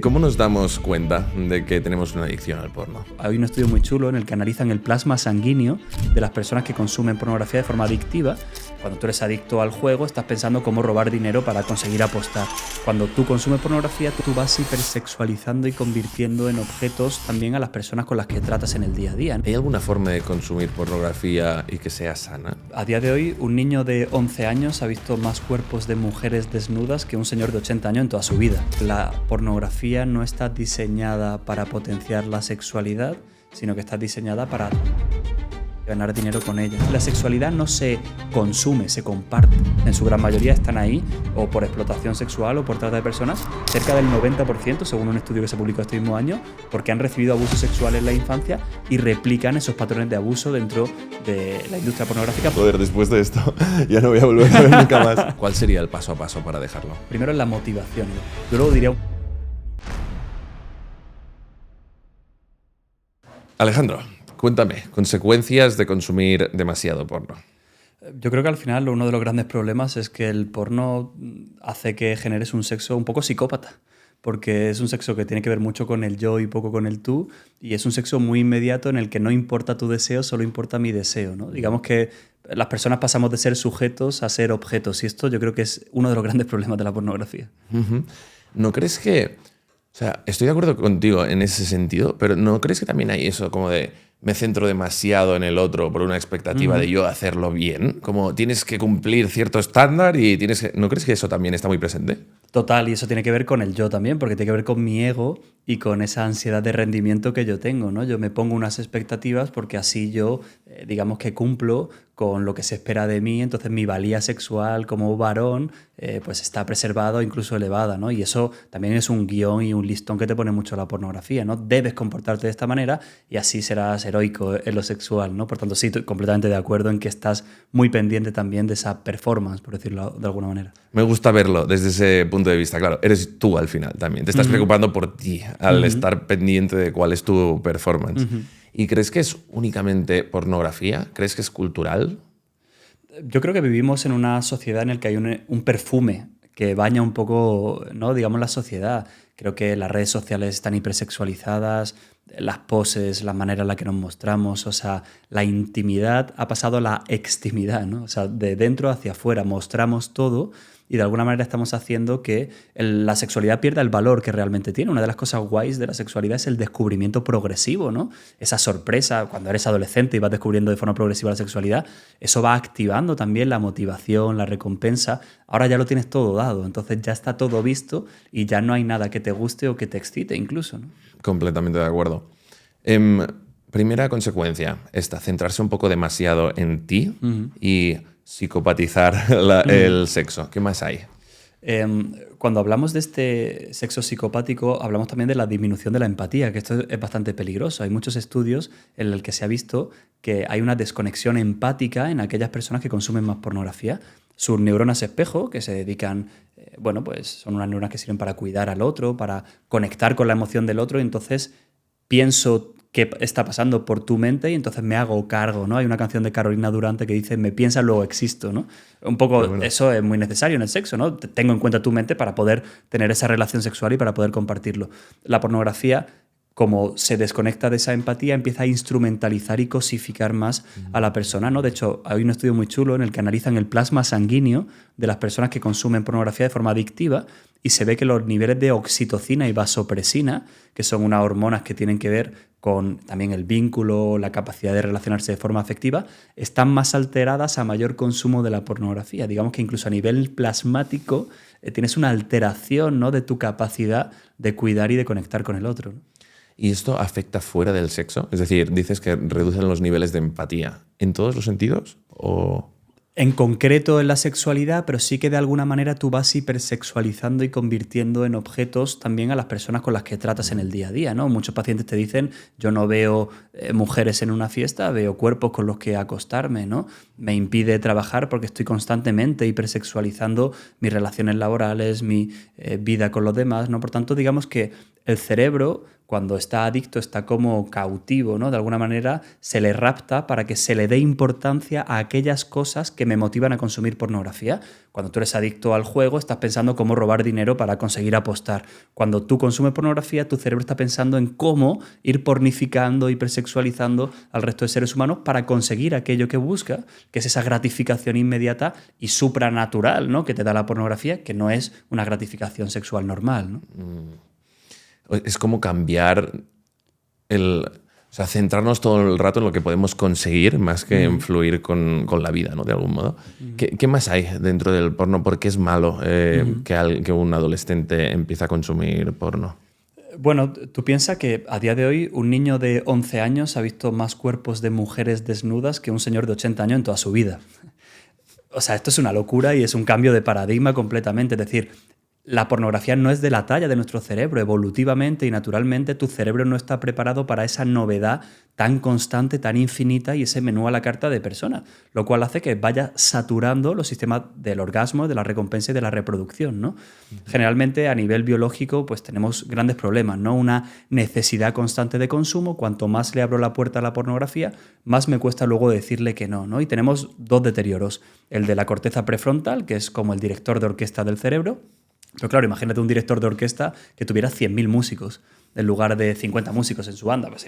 ¿Cómo nos damos cuenta de que tenemos una adicción al porno? Hay un estudio muy chulo en el que analizan el plasma sanguíneo de las personas que consumen pornografía de forma adictiva. Cuando tú eres adicto al juego, estás pensando cómo robar dinero para conseguir apostar. Cuando tú consumes pornografía, tú vas hipersexualizando y convirtiendo en objetos también a las personas con las que tratas en el día a día. ¿Hay alguna forma de consumir pornografía y que sea sana? A día de hoy, un niño de 11 años ha visto más cuerpos de mujeres desnudas que un señor de 80 años en toda su vida. La pornografía no está diseñada para potenciar la sexualidad, sino que está diseñada para ganar dinero con ella. La sexualidad no se consume, se comparte. En su gran mayoría están ahí o por explotación sexual o por trata de personas, cerca del 90%, según un estudio que se publicó este mismo año, porque han recibido abuso sexual en la infancia y replican esos patrones de abuso dentro de la industria pornográfica. Joder, después de esto ya no voy a volver a ver nunca más. ¿Cuál sería el paso a paso para dejarlo? Primero es la motivación. Yo luego diría... Alejandro, cuéntame, consecuencias de consumir demasiado porno. Yo creo que al final uno de los grandes problemas es que el porno hace que generes un sexo un poco psicópata, porque es un sexo que tiene que ver mucho con el yo y poco con el tú, y es un sexo muy inmediato en el que no importa tu deseo, solo importa mi deseo, ¿no? Digamos que las personas pasamos de ser sujetos a ser objetos, y esto yo creo que es uno de los grandes problemas de la pornografía. ¿No crees que... O sea, estoy de acuerdo contigo en ese sentido, pero ¿no crees que también hay eso como de me centro demasiado en el otro por una expectativa de yo hacerlo bien? Como tienes que cumplir cierto estándar y tienes que... ¿No crees que eso también está muy presente? Total, y eso tiene que ver con el yo también, porque tiene que ver con mi ego y con esa ansiedad de rendimiento que yo tengo, ¿no? Yo me pongo unas expectativas porque así yo, digamos que cumplo con lo que se espera de mí, entonces mi valía sexual como varón pues está preservada o incluso elevada, ¿no? Y eso también es un guión y un listón que te pone mucho la pornografía, ¿no? Debes comportarte de esta manera y así serás heroico en lo sexual, ¿no? Por tanto, sí, estoy completamente de acuerdo en que estás muy pendiente también de esa performance, por decirlo de alguna manera. Me gusta verlo desde ese punto de vista. Claro, eres tú al final también. Te estás preocupando por ti al estar pendiente de cuál es tu performance. ¿Y crees que es únicamente pornografía? ¿Crees que es cultural? Yo creo que vivimos en una sociedad en la que hay un perfume que baña un poco, ¿no? Digamos, la sociedad. Creo que las redes sociales están hipersexualizadas, las poses, la manera en la que nos mostramos, o sea, la intimidad ha pasado a la extimidad, ¿no? O sea, de dentro hacia afuera mostramos todo y de alguna manera estamos haciendo que la sexualidad pierda el valor que realmente tiene. Una de las cosas guays de la sexualidad es el descubrimiento progresivo, ¿no? Esa sorpresa, cuando eres adolescente y vas descubriendo de forma progresiva la sexualidad, eso va activando también la motivación, la recompensa. Ahora ya lo tienes todo dado, entonces ya está todo visto y ya no hay nada que te guste o que te excite incluso, ¿no? Completamente de acuerdo. Primera consecuencia, centrarse un poco demasiado en ti y psicopatizar el sexo. ¿Qué más hay? Cuando hablamos de este sexo psicopático, hablamos también de la disminución de la empatía, que esto es bastante peligroso. Hay muchos estudios en los que se ha visto que hay una desconexión empática en aquellas personas que consumen más pornografía. Sus neuronas espejo, que se dedican, bueno, pues son unas neuronas que sirven para cuidar al otro, para conectar con la emoción del otro, y entonces pienso qué está pasando por tu mente y entonces me hago cargo, ¿no? Hay una canción de Carolina Durante que dice me piensas, luego existo, ¿no? Un poco bueno. Eso es muy necesario en el sexo, ¿no? Tengo en cuenta tu mente para poder tener esa relación sexual y para poder compartirlo. La pornografía, como se desconecta de esa empatía, empieza a instrumentalizar y cosificar más a la persona, ¿no? De hecho, hay un estudio muy chulo en el que analizan el plasma sanguíneo de las personas que consumen pornografía de forma adictiva y se ve que los niveles de oxitocina y vasopresina, que son unas hormonas que tienen que ver con también el vínculo, la capacidad de relacionarse de forma afectiva, están más alteradas a mayor consumo de la pornografía. Digamos que incluso a nivel plasmático tienes una alteración, ¿no? De tu capacidad de cuidar y de conectar con el otro, ¿no? ¿Y esto afecta fuera del sexo? Es decir, dices que reducen los niveles de empatía. ¿En todos los sentidos? ¿O...? En concreto en la sexualidad, pero sí que de alguna manera tú vas hipersexualizando y convirtiendo en objetos también a las personas con las que tratas en el día a día, ¿no? Muchos pacientes te dicen, yo no veo mujeres en una fiesta, veo cuerpos con los que acostarme, ¿no? Me impide trabajar porque estoy constantemente hipersexualizando mis relaciones laborales, mi vida con los demás, ¿no? Por tanto, digamos que el cerebro cuando está adicto, está como cautivo, ¿no? De alguna manera se le rapta para que se le dé importancia a aquellas cosas que me motivan a consumir pornografía. Cuando tú eres adicto al juego, estás pensando cómo robar dinero para conseguir apostar. Cuando tú consumes pornografía, tu cerebro está pensando en cómo ir pornificando, hipersexualizando al resto de seres humanos para conseguir aquello que busca, que es esa gratificación inmediata y supranatural, ¿no? Que te da la pornografía, que no es una gratificación sexual normal, ¿no? Es como cambiar o sea, centrarnos todo el rato en lo que podemos conseguir más que influir con la vida, ¿no? De algún modo. ¿Qué más hay dentro del porno? ¿Por qué es malo que un adolescente empiece a consumir porno? Bueno, tú piensas que a día de hoy un niño de 11 años ha visto más cuerpos de mujeres desnudas que un señor de 80 años en toda su vida. O sea, esto es una locura y es un cambio de paradigma completamente. Es decir, la pornografía no es de la talla de nuestro cerebro. Evolutivamente y naturalmente tu cerebro no está preparado para esa novedad tan constante, tan infinita y ese menú a la carta de personas, lo cual hace que vaya saturando los sistemas del orgasmo, de la recompensa y de la reproducción, ¿no? Generalmente a nivel biológico pues tenemos grandes problemas, ¿no? Una necesidad constante de consumo. Cuanto más le abro la puerta a la pornografía, más me cuesta luego decirle que no, ¿no? Y tenemos dos deterioros. El de la corteza prefrontal, que es como el director de orquesta del cerebro. Pero claro, imagínate un director de orquesta que tuviera 100.000 músicos en lugar de 50 músicos en su banda. Pues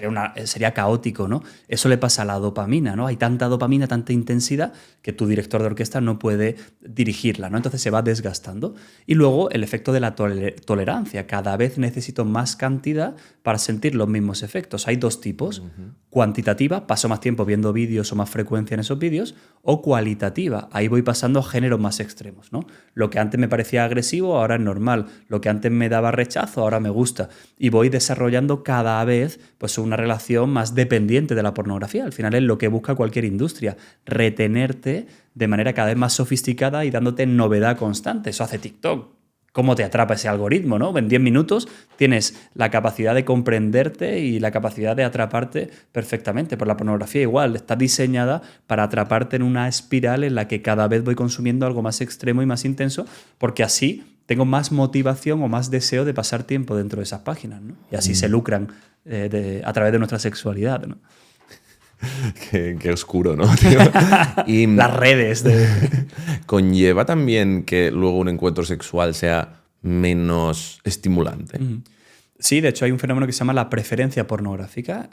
sería caótico, ¿no? Eso le pasa a la dopamina, ¿no? Hay tanta dopamina, tanta intensidad que tu director de orquesta no puede dirigirla, ¿no? Entonces se va desgastando. Y luego el efecto de la tolerancia. Cada vez necesito más cantidad para sentir los mismos efectos. Hay dos tipos. Cuantitativa, paso más tiempo viendo vídeos o más frecuencia en esos vídeos. O cualitativa, ahí voy pasando a géneros más extremos, ¿no? Lo que antes me parecía agresivo ahora es normal. Lo que antes me daba rechazo ahora me gusta. Y voy desarrollando cada vez pues, una relación más dependiente de la pornografía. Al final es lo que busca cualquier industria, retenerte de manera cada vez más sofisticada y dándote novedad constante. Eso hace TikTok. ¿Cómo te atrapa ese algoritmo, ¿no? En 10 minutos tienes la capacidad de comprenderte y la capacidad de atraparte perfectamente. Por la pornografía igual, está diseñada para atraparte en una espiral en la que cada vez voy consumiendo algo más extremo y más intenso, porque así tengo más motivación o más deseo de pasar tiempo dentro de esas páginas, ¿no? Y así se lucran a través de nuestra sexualidad, ¿no? Qué oscuro, ¿no, tío? Y las redes. ¿Conlleva también que luego un encuentro sexual sea menos estimulante? Sí, de hecho hay un fenómeno que se llama la preferencia pornográfica.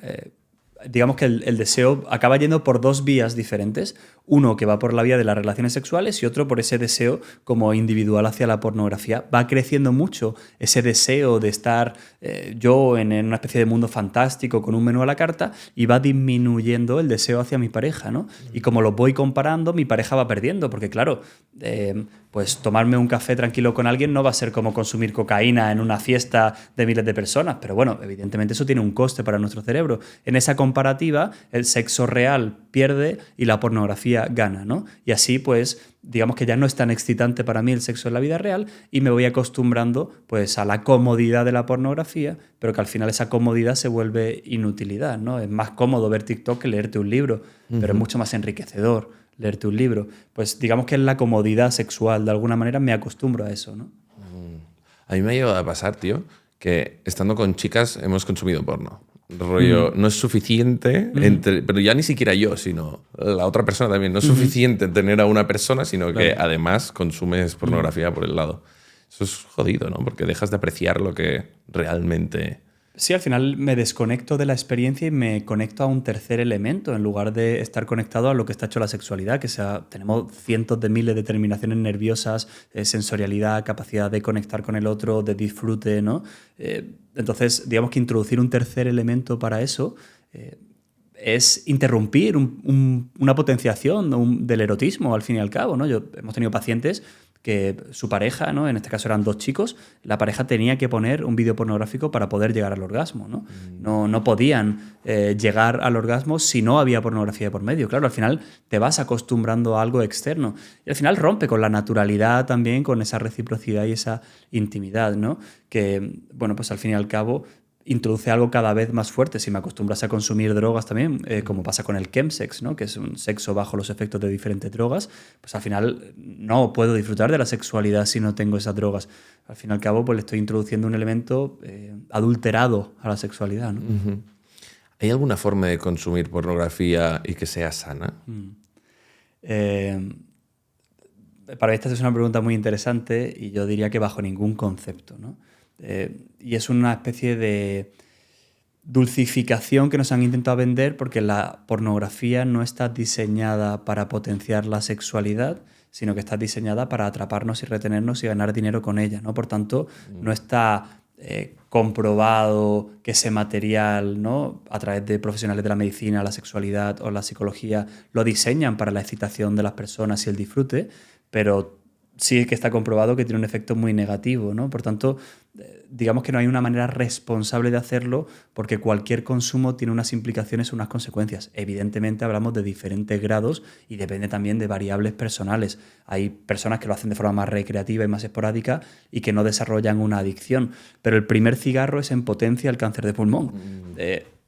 Digamos que el deseo acaba yendo por dos vías diferentes. Uno que va por la vía de las relaciones sexuales y otro por ese deseo como individual hacia la pornografía. Va creciendo mucho ese deseo de estar yo en una especie de mundo fantástico con un menú a la carta y va disminuyendo el deseo hacia mi pareja, ¿no? Y como lo voy comparando, mi pareja va perdiendo porque claro, pues tomarme un café tranquilo con alguien no va a ser como consumir cocaína en una fiesta de miles de personas, pero bueno, evidentemente eso tiene un coste para nuestro cerebro. En esa comparativa, el sexo real pierde y la pornografía gana, ¿no? Y así, pues, digamos que ya no es tan excitante para mí el sexo en la vida real y me voy acostumbrando, pues, a la comodidad de la pornografía, pero que al final esa comodidad se vuelve inutilidad, ¿no? Es más cómodo ver TikTok que leerte un libro, pero es mucho más enriquecedor leerte un libro. Pues digamos que es la comodidad sexual, de alguna manera me acostumbro a eso, ¿no? A mí me ha llegado a pasar, tío, que estando con chicas hemos consumido porno. Rollo, no es suficiente, pero ya ni siquiera yo, sino la otra persona también. No es suficiente tener a una persona, sino que además consumes pornografía por el lado. Eso es jodido, ¿no? Porque dejas de apreciar lo que realmente... Sí, al final me desconecto de la experiencia y me conecto a un tercer elemento en lugar de estar conectado a lo que está hecho la sexualidad, que sea, tenemos cientos de miles de terminaciones nerviosas, sensorialidad, capacidad de conectar con el otro, de disfrute, ¿no? Entonces, digamos que introducir un tercer elemento para eso es interrumpir una potenciación del erotismo, al fin y al cabo, ¿no? Hemos tenido pacientes que su pareja, ¿no? En este caso eran dos chicos, la pareja tenía que poner un vídeo pornográfico para poder llegar al orgasmo, ¿no? No podían llegar al orgasmo si no había pornografía por medio. Claro, al final te vas acostumbrando a algo externo y al final rompe con la naturalidad también, con esa reciprocidad y esa intimidad, ¿no? Que, bueno, pues al fin y al cabo introduce algo cada vez más fuerte. Si me acostumbras a consumir drogas también, como pasa con el chemsex, ¿no? Que es un sexo bajo los efectos de diferentes drogas, pues al final no puedo disfrutar de la sexualidad si no tengo esas drogas. Al fin y al cabo, pues le estoy introduciendo un elemento adulterado a la sexualidad, ¿no? ¿Hay alguna forma de consumir pornografía y que sea sana? Para esta es una pregunta muy interesante y yo diría que bajo ningún concepto, ¿no? Y es una especie de dulcificación que nos han intentado vender porque la pornografía no está diseñada para potenciar la sexualidad, sino que está diseñada para atraparnos y retenernos y ganar dinero con ella, ¿no? Por tanto, no está comprobado que ese material, ¿no? A través de profesionales de la medicina, la sexualidad o la psicología, lo diseñan para la excitación de las personas y el disfrute, pero sí que está comprobado que tiene un efecto muy negativo, ¿no? Por tanto, digamos que no hay una manera responsable de hacerlo porque cualquier consumo tiene unas implicaciones, unas consecuencias. Evidentemente hablamos de diferentes grados y depende también de variables personales. Hay personas que lo hacen de forma más recreativa y más esporádica y que no desarrollan una adicción. Pero el primer cigarro es en potencia el cáncer de pulmón.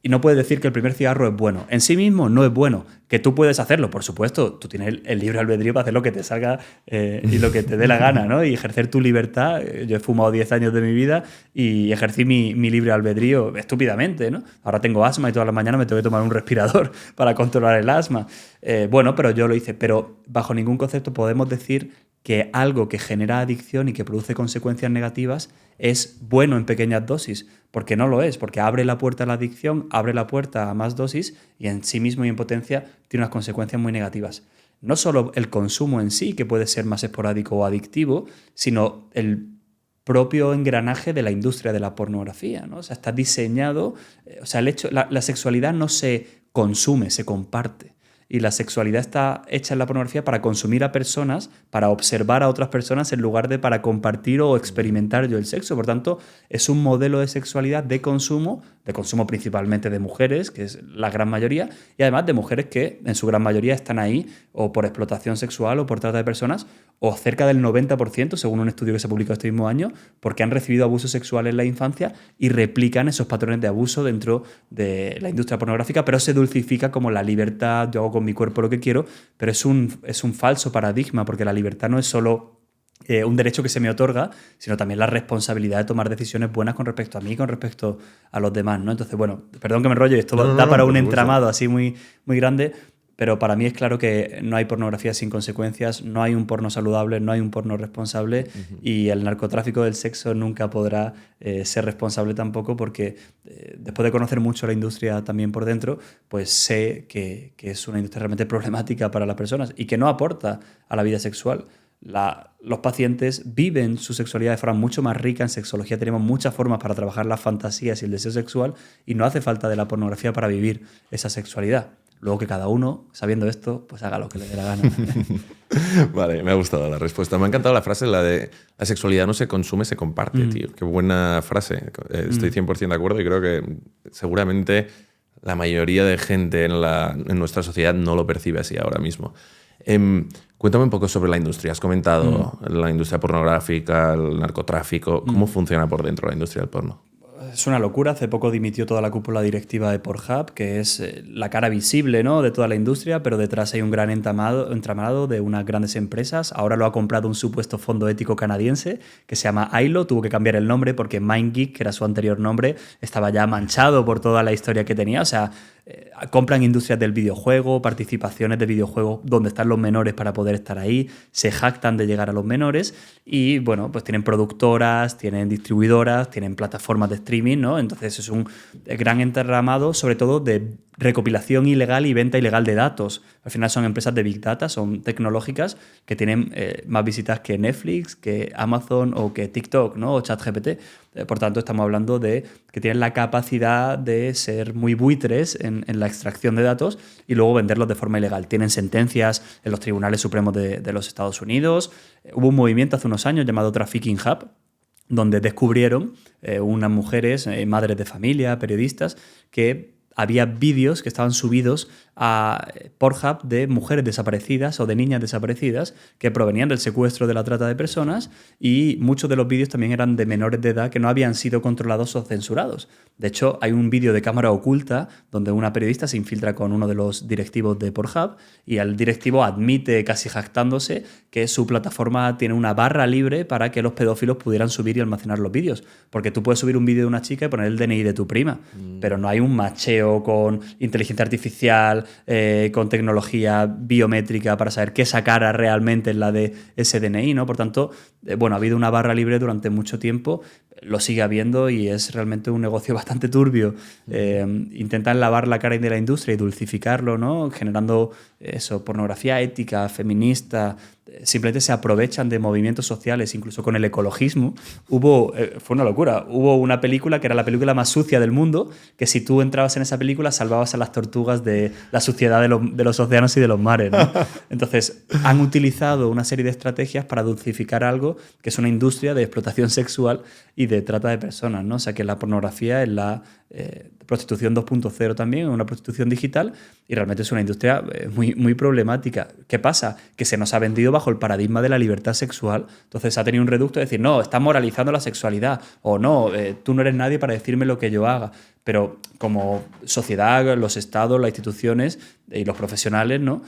Y no puedes decir que el primer cigarro es bueno. En sí mismo no es bueno. Que tú puedes hacerlo, por supuesto. Tú tienes el libre albedrío para hacer lo que te salga y lo que te dé la gana, ¿no? Y ejercer tu libertad. Yo he fumado 10 años de mi vida y ejercí mi libre albedrío estúpidamente, ¿no? Ahora tengo asma y todas las mañanas me tengo que tomar un respirador para controlar el asma. Bueno, pero yo lo hice. Pero bajo ningún concepto podemos decir que algo que genera adicción y que produce consecuencias negativas es bueno en pequeñas dosis, porque no lo es, porque abre la puerta a la adicción, abre la puerta a más dosis y en sí mismo y en potencia tiene unas consecuencias muy negativas. No solo el consumo en sí, que puede ser más esporádico o adictivo, sino el propio engranaje de la industria de la pornografía, ¿no? O sea, está diseñado, o sea, la sexualidad no se consume, se comparte. Y la sexualidad está hecha en la pornografía para consumir a personas, para observar a otras personas en lugar de para compartir o experimentar yo el sexo. Por tanto, es un modelo de sexualidad de consumo principalmente de mujeres, que es la gran mayoría, y además de mujeres que en su gran mayoría están ahí o por explotación sexual o por trata de personas, o cerca del 90%, según un estudio que se publicó este mismo año, porque han recibido abuso sexual en la infancia y replican esos patrones de abuso dentro de la industria pornográfica, pero se dulcifica como la libertad, yo hago con mi cuerpo lo que quiero, pero es un falso paradigma, porque la libertad no es solo un derecho que se me otorga, sino también la responsabilidad de tomar decisiones buenas con respecto a mí y con respecto a los demás, ¿no? Entonces, bueno, perdón que me enrollo, esto da para un entramado así muy, muy grande, pero para mí es claro que no hay pornografía sin consecuencias, no hay un porno saludable, no hay un porno responsable y el narcotráfico del sexo nunca podrá ser responsable tampoco porque después de conocer mucho la industria también por dentro, pues sé que es una industria realmente problemática para las personas y que no aporta a la vida sexual. Los pacientes viven su sexualidad de forma mucho más rica. En sexología tenemos muchas formas para trabajar las fantasías y el deseo sexual y no hace falta de la pornografía para vivir esa sexualidad. Luego que cada uno, sabiendo esto, pues haga lo que le dé la gana. Vale, me ha gustado la respuesta. Me ha encantado la frase, la de la sexualidad no se consume, se comparte, tío. Qué buena frase. Estoy 100% de acuerdo y creo que seguramente la mayoría de gente en nuestra sociedad no lo percibe así ahora mismo. Cuéntame un poco sobre la industria. Has comentado la industria pornográfica, el narcotráfico. ¿Cómo funciona por dentro la industria del porno? Es una locura. Hace poco dimitió toda la cúpula directiva de Pornhub, que es la cara visible, ¿no?, de toda la industria, pero detrás hay un gran entramado de unas grandes empresas. Ahora lo ha comprado un supuesto fondo ético canadiense que se llama ILO. Tuvo que cambiar el nombre porque MindGeek, que era su anterior nombre, estaba ya manchado por toda la historia que tenía. O sea, compran industrias del videojuego, participaciones de videojuegos donde están los menores para poder estar ahí, se jactan de llegar a los menores y, bueno, pues tienen productoras, tienen distribuidoras, tienen plataformas de streaming, ¿no? Entonces es un gran entramado, sobre todo de recopilación ilegal y venta ilegal de datos. Al final son empresas de Big Data, son tecnológicas que tienen más visitas que Netflix, que Amazon o que TikTok, ¿no?, o ChatGPT. Por tanto, estamos hablando de que tienen la capacidad de ser muy buitres en la extracción de datos y luego venderlos de forma ilegal. Tienen sentencias en los tribunales supremos de los Estados Unidos. Hubo un movimiento hace unos años llamado Trafficking Hub, donde descubrieron unas mujeres, madres de familia, periodistas, que había vídeos que estaban subidos a Pornhub de mujeres desaparecidas o de niñas desaparecidas que provenían del secuestro, de la trata de personas, y muchos de los vídeos también eran de menores de edad que no habían sido controlados o censurados. De hecho, hay un vídeo de cámara oculta donde una periodista se infiltra con uno de los directivos de Pornhub y el directivo admite, casi jactándose, que su plataforma tiene una barra libre para que los pedófilos pudieran subir y almacenar los vídeos. Porque tú puedes subir un vídeo de una chica y poner el DNI de tu prima, pero no hay un macheo con inteligencia artificial, con tecnología biométrica para saber que esa cara realmente es la de ese DNI, ¿no? Por tanto, bueno, ha habido una barra libre durante mucho tiempo, lo sigue habiendo y es realmente un negocio bastante turbio. Intentan lavar la cara de la industria y dulcificarlo, ¿no? Generando eso, pornografía ética, feminista. Simplemente se aprovechan de movimientos sociales, incluso con el ecologismo. Fue una locura. Hubo una película que era la película más sucia del mundo, que si tú entrabas en esa película salvabas a las tortugas de la suciedad de los océanos y de los mares, ¿no? Entonces, han utilizado una serie de estrategias para dulcificar algo que es una industria de explotación sexual y de trata de personas, ¿no? O sea, que la pornografía es la prostitución 2.0 también, una prostitución digital, y realmente es una industria muy, muy problemática. ¿Qué pasa? Que se nos ha vendido bajo el paradigma de la libertad sexual. Entonces ha tenido un reducto de decir, no, estás moralizando la sexualidad, o no, tú no eres nadie para decirme lo que yo haga. Pero como sociedad, los estados, las instituciones y los profesionales, ¿no?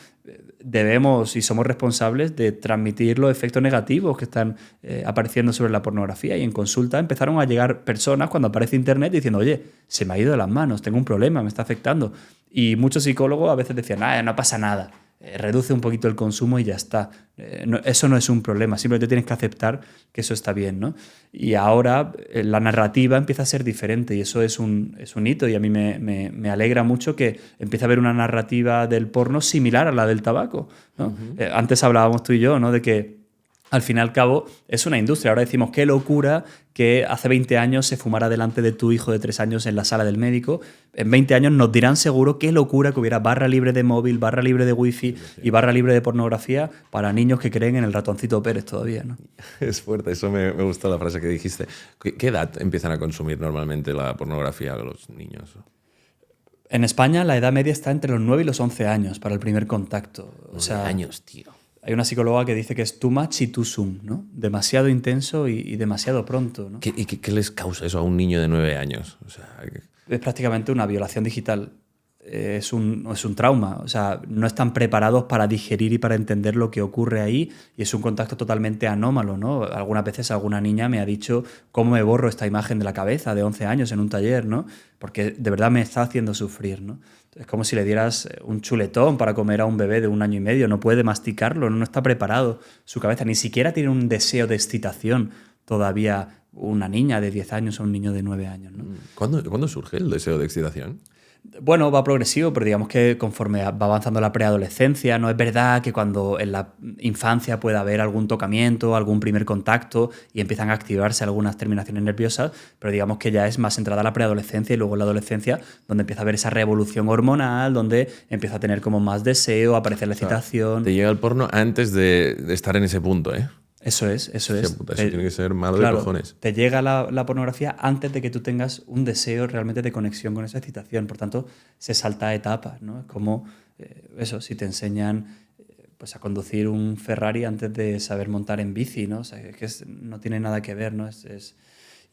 Debemos y somos responsables de transmitir los efectos negativos que están apareciendo sobre la pornografía. Y en consulta empezaron a llegar personas cuando aparece Internet diciendo, oye, se me ha ido de las manos, tengo un problema, me está afectando. Y muchos psicólogos a veces decían, no pasa nada, reduce un poquito el consumo y ya está. Eso no es un problema, simplemente tienes que aceptar que eso está bien, ¿no? Y ahora la narrativa empieza a ser diferente y eso es un hito, y a mí me alegra mucho que empiece a haber una narrativa del porno similar a la del tabaco, ¿no? Uh-huh. Antes hablábamos tú y yo, ¿no? De que al fin y al cabo es una industria. Ahora decimos, qué locura que hace 20 años se fumara delante de tu hijo de 3 años en la sala del médico. En 20 años nos dirán seguro qué locura que hubiera barra libre de móvil, barra libre de wifi y barra libre de pornografía para niños que creen en el ratoncito Pérez todavía, ¿no? Es fuerte, eso me gustó la frase que dijiste. ¿Qué edad empiezan a consumir normalmente la pornografía los niños? En España la edad media está entre los 9 y los 11 años para el primer contacto. 9 años, tío. Hay una psicóloga que dice que es too much y too soon, ¿no? Demasiado intenso y demasiado pronto, ¿no? ¿Qué les causa eso a un niño de 9 años? O sea, es prácticamente una violación digital. Es un trauma. O sea, no están preparados para digerir y para entender lo que ocurre ahí, y es un contacto totalmente anómalo, ¿no? Algunas veces alguna niña me ha dicho cómo me borro esta imagen de la cabeza de 11 años en un taller, ¿no? Porque de verdad me está haciendo sufrir, ¿no? Es como si le dieras un chuletón para comer a un bebé de 1 año y medio. No puede masticarlo, no está preparado su cabeza. Ni siquiera tiene un deseo de excitación todavía una niña de 10 años o un niño de 9 años, ¿no? ¿Cuándo surge el deseo de excitación? Bueno, va progresivo, pero digamos que conforme va avanzando la preadolescencia, no es verdad que cuando en la infancia pueda haber algún tocamiento, algún primer contacto y empiezan a activarse algunas terminaciones nerviosas, pero digamos que ya es más entrada la preadolescencia y luego en la adolescencia donde empieza a haber esa revolución hormonal, donde empieza a tener como más deseo, a aparecer la excitación. Te llega el porno antes de estar en ese punto, ¿eh? Eso es. Puta, eso tiene que ser malo de cojones. Te llega la pornografía antes de que tú tengas un deseo realmente de conexión con esa excitación. Por tanto, se salta etapas, ¿no? Es como si te enseñan pues a conducir un Ferrari antes de saber montar en bici, ¿no? O sea, que no tiene nada que ver, ¿no?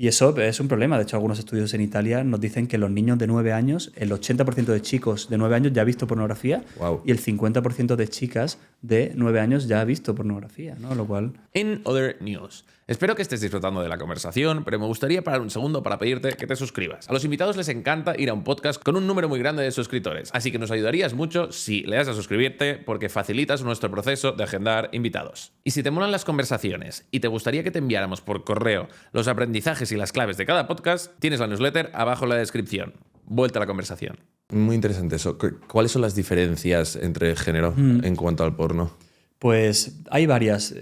Y eso es un problema. De hecho, algunos estudios en Italia nos dicen que los niños de 9 años, el 80% de chicos de 9 años ya ha visto pornografía. Wow. Y el 50% de chicas de 9 años ya ha visto pornografía, ¿no? Lo cual... In other news. Espero que estés disfrutando de la conversación, pero me gustaría parar un segundo para pedirte que te suscribas. A los invitados les encanta ir a un podcast con un número muy grande de suscriptores, así que nos ayudarías mucho si le das a suscribirte porque facilitas nuestro proceso de agendar invitados. Y si te molan las conversaciones y te gustaría que te enviáramos por correo los aprendizajes y las claves de cada podcast, tienes la newsletter abajo en la descripción. Vuelta a la conversación. Muy interesante eso. ¿Cuáles son las diferencias entre género en cuanto al porno? Pues hay varias.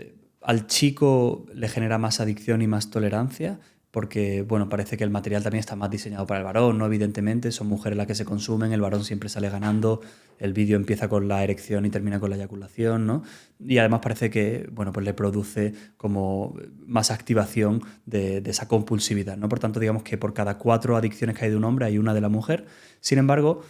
Al chico le genera más adicción y más tolerancia, porque bueno, parece que el material también está más diseñado para el varón, ¿no? Evidentemente, son mujeres las que se consumen, el varón siempre sale ganando, el vídeo empieza con la erección y termina con la eyaculación, ¿no? Y además parece que, bueno, pues le produce como más activación de esa compulsividad, ¿no? Por tanto, digamos que por cada 4 adicciones que hay de un hombre hay una de la mujer. Sin embargo,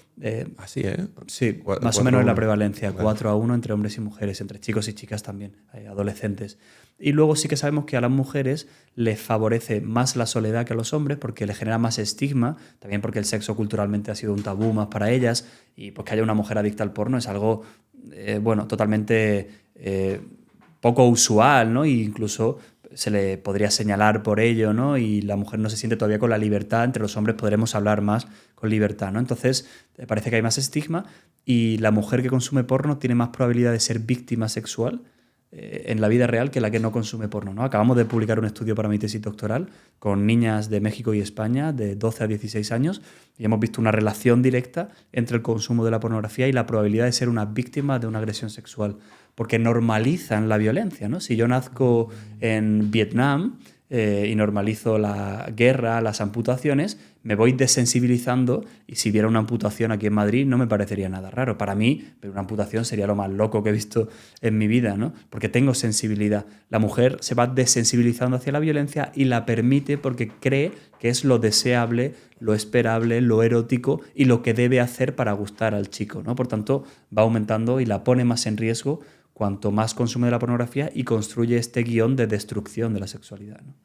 Así, ¿eh? sí, Cua- más o 4 menos a es la 1. prevalencia, Vale. 4-1 entre hombres y mujeres, entre chicos y chicas también, adolescentes. Y luego sí que sabemos que a las mujeres les favorece más la soledad que a los hombres porque les genera más estigma, también porque el sexo culturalmente ha sido un tabú más para ellas y pues que haya una mujer adicta al porno es algo, bueno, totalmente poco usual, ¿no? E incluso se le podría señalar por ello, ¿no? Y la mujer no se siente todavía con la libertad, entre los hombres podremos hablar más con libertad, ¿no? Entonces, parece que hay más estigma y la mujer que consume porno tiene más probabilidad de ser víctima sexual en la vida real que la que no consume porno, ¿no? Acabamos de publicar un estudio para mi tesis doctoral con niñas de México y España de 12 a 16 años y hemos visto una relación directa entre el consumo de la pornografía y la probabilidad de ser una víctima de una agresión sexual, porque normalizan la violencia, ¿no? Si yo nazco en Vietnam y normalizo la guerra, las amputaciones, me voy desensibilizando y si viera una amputación aquí en Madrid no me parecería nada raro. Para mí, ver una amputación sería lo más loco que he visto en mi vida, ¿no? Porque tengo sensibilidad. La mujer se va desensibilizando hacia la violencia y la permite porque cree que es lo deseable, lo esperable, lo erótico y lo que debe hacer para gustar al chico, ¿no? Por tanto, va aumentando y la pone más en riesgo cuanto más consume de la pornografía y construye este guión de destrucción de la sexualidad, ¿no?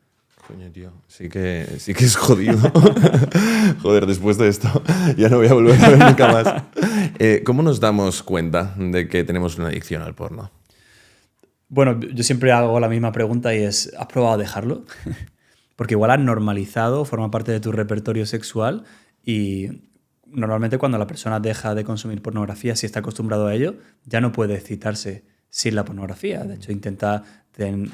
Coño, tío, sí que es jodido. Joder, después de esto ya no voy a volver a ver nunca más. ¿Cómo nos damos cuenta de que tenemos una adicción al porno? Bueno, yo siempre hago la misma pregunta y es, ¿has probado a dejarlo? Porque igual has normalizado, forma parte de tu repertorio sexual y normalmente cuando la persona deja de consumir pornografía, si está acostumbrado a ello, ya no puede excitarse sin la pornografía. De hecho, intenta tener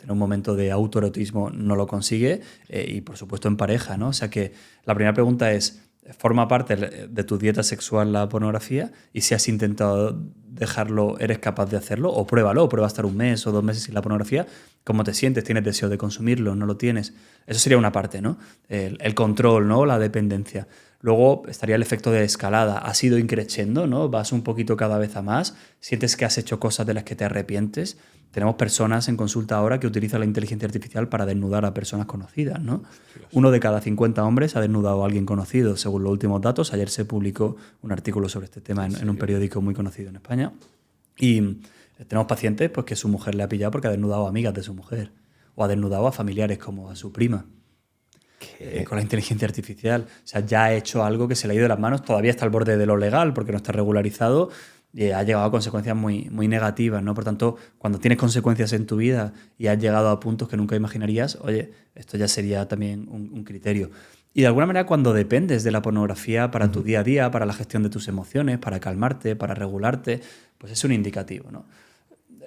un momento de autoerotismo, no lo consigue y por supuesto en pareja, ¿no? O sea que la primera pregunta es, ¿forma parte de tu dieta sexual la pornografía? Y si has intentado dejarlo, ¿eres capaz de hacerlo? O pruébalo, prueba a estar 1 mes o 2 meses sin la pornografía. ¿Cómo te sientes? ¿Tienes deseo de consumirlo? ¿No lo tienes? Eso sería una parte, ¿no? El control, ¿no? La dependencia. Luego estaría el efecto de escalada. Has ido increciendo, ¿no? Vas un poquito cada vez a más. Sientes que has hecho cosas de las que te arrepientes. Tenemos personas en consulta ahora que utilizan la inteligencia artificial para desnudar a personas conocidas, ¿no? 1 de cada 50 hombres ha desnudado a alguien conocido, según los últimos datos. Ayer se publicó un artículo sobre este tema en un periódico muy conocido en España. Y tenemos pacientes pues, que su mujer le ha pillado porque ha desnudado a amigas de su mujer o ha desnudado a familiares como a su prima. Con la inteligencia artificial. O sea, ya ha hecho algo que se le ha ido de las manos, todavía está al borde de lo legal porque no está regularizado y ha llegado a consecuencias muy, muy negativas, ¿no? Por tanto, cuando tienes consecuencias en tu vida y has llegado a puntos que nunca imaginarías, oye, esto ya sería también un criterio. Y de alguna manera cuando dependes de la pornografía para tu día a día, para la gestión de tus emociones, para calmarte, para regularte, pues es un indicativo, ¿no?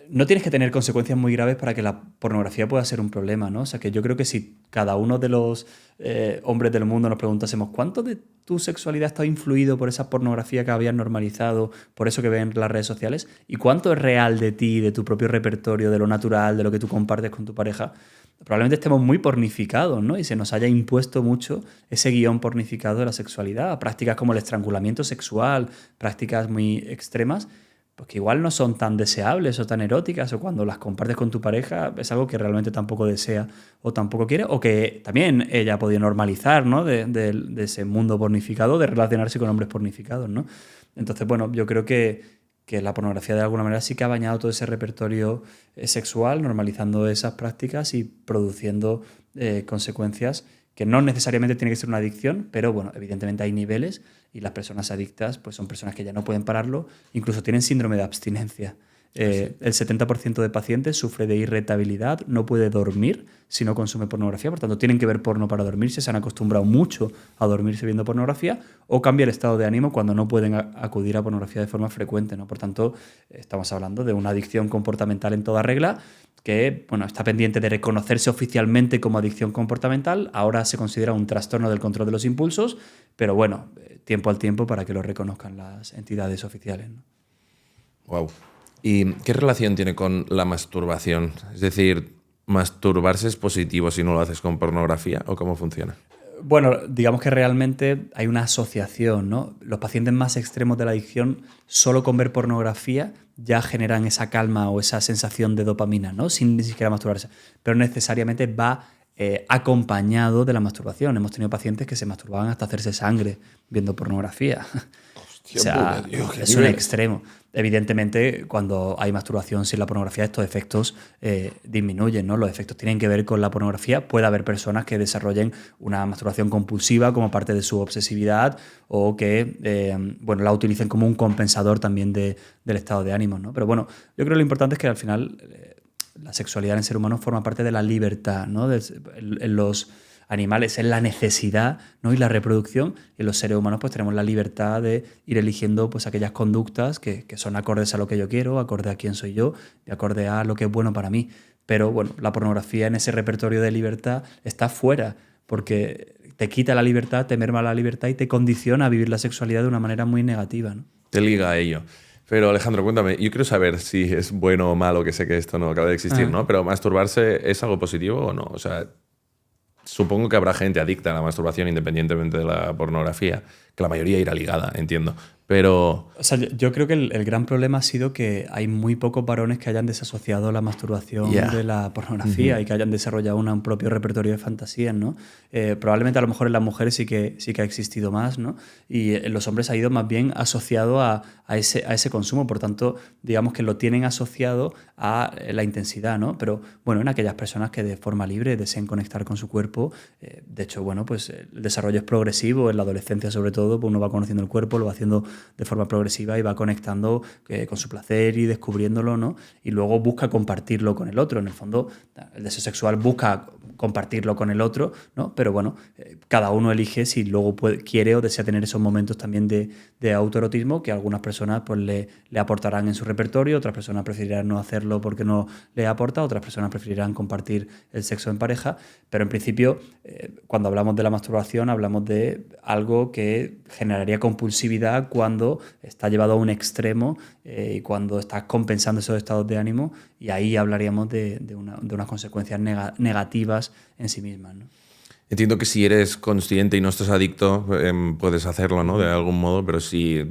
No tienes que tener consecuencias muy graves para que la pornografía pueda ser un problema, ¿no? O sea, que yo creo que si cada uno de los hombres del mundo nos preguntásemos cuánto de tu sexualidad está influido por esa pornografía que habías normalizado, por eso que ven las redes sociales, y cuánto es real de ti, de tu propio repertorio, de lo natural, de lo que tú compartes con tu pareja, probablemente estemos muy pornificados, ¿no? Y se nos haya impuesto mucho ese guión pornificado de la sexualidad, prácticas como el estrangulamiento sexual, prácticas muy extremas, pues que igual no son tan deseables o tan eróticas, o cuando las compartes con tu pareja es algo que realmente tampoco desea o tampoco quiere, o que también ella ha podido normalizar, ¿no? de ese mundo pornificado, de relacionarse con hombres pornificados, ¿no? Entonces, bueno, yo creo que la pornografía de alguna manera sí que ha bañado todo ese repertorio sexual, normalizando esas prácticas y produciendo consecuencias que no necesariamente tiene que ser una adicción, pero bueno, evidentemente hay niveles y las personas adictas pues son personas que ya no pueden pararlo, incluso tienen síndrome de abstinencia. El 70% de pacientes sufre de irritabilidad, no puede dormir si no consume pornografía, por tanto tienen que ver porno para dormirse, se han acostumbrado mucho a dormirse viendo pornografía, o cambia el estado de ánimo cuando no pueden acudir a pornografía de forma frecuente, ¿no? Por tanto, estamos hablando de una adicción comportamental en toda regla que bueno, está pendiente de reconocerse oficialmente como adicción comportamental, ahora se considera un trastorno del control de los impulsos, pero bueno, tiempo al tiempo para que lo reconozcan las entidades oficiales, ¿no? Wow. ¿Y qué relación tiene con la masturbación? Es decir, ¿masturbarse es positivo si no lo haces con pornografía o cómo funciona? Bueno, digamos que realmente hay una asociación, ¿no? Los pacientes más extremos de la adicción, solo con ver pornografía ya generan esa calma o esa sensación de dopamina, ¿no? Sin ni siquiera masturbarse. Pero necesariamente va acompañado de la masturbación. Hemos tenido pacientes que se masturbaban hasta hacerse sangre viendo pornografía. O sea, es un extremo. Evidentemente, cuando hay masturbación sin la pornografía, estos efectos disminuyen, ¿no? Los efectos tienen que ver con la pornografía. Puede haber personas que desarrollen una masturbación compulsiva como parte de su obsesividad o que bueno, la utilicen como un compensador también del estado de ánimo, ¿no? Pero bueno, yo creo que lo importante es que al final la sexualidad en el ser humano forma parte de la libertad, ¿no? En los animales es la necesidad, ¿no? Y la reproducción, y en los seres humanos pues tenemos la libertad de ir eligiendo pues aquellas conductas que son acordes a lo que yo quiero, acordes a quién soy yo, y acorde a lo que es bueno para mí. Pero bueno, la pornografía en ese repertorio de libertad está fuera, porque te quita la libertad, te merma la libertad y te condiciona a vivir la sexualidad de una manera muy negativa, ¿no? Te liga a ello. Pero Alejandro, cuéntame, yo quiero saber si es bueno o malo, que sé que esto no acaba de existir, ¿no? Pero ¿masturbarse es algo positivo o no? O sea, supongo que habrá gente adicta a la masturbación independientemente de la pornografía, que la mayoría irá ligada, entiendo. Pero... O sea, yo creo que el gran problema ha sido que hay muy pocos varones que hayan desasociado la masturbación de la pornografía y que hayan desarrollado un propio repertorio de fantasías, ¿no? Probablemente a lo mejor en las mujeres sí que ha existido más, ¿no? Y en los hombres ha ido más bien asociado a ese consumo. Por tanto, digamos que lo tienen asociado a la intensidad, ¿no? Pero bueno, en aquellas personas que de forma libre deseen conectar con su cuerpo, de hecho, bueno, pues el desarrollo es progresivo, en la adolescencia sobre todo, pues uno va conociendo el cuerpo, lo va haciendo de forma progresiva y va conectando con su placer y descubriéndolo, ¿no? Y luego busca compartirlo con el otro. En el fondo, el deseo sexual busca compartirlo con el otro, ¿no? Pero bueno, cada uno elige si luego quiere o desea tener esos momentos también de autoerotismo que algunas personas pues, le aportarán en su repertorio, otras personas preferirán no hacerlo porque no le aporta, otras personas preferirán compartir el sexo en pareja, pero en principio, cuando hablamos de la masturbación, hablamos de algo que generaría compulsividad cuando está llevado a un extremo y cuando estás compensando esos estados de ánimo, y ahí hablaríamos de unas consecuencias negativas en sí mismas, ¿no? Entiendo que si eres consciente y no estás adicto, puedes hacerlo, ¿no? De algún modo, pero si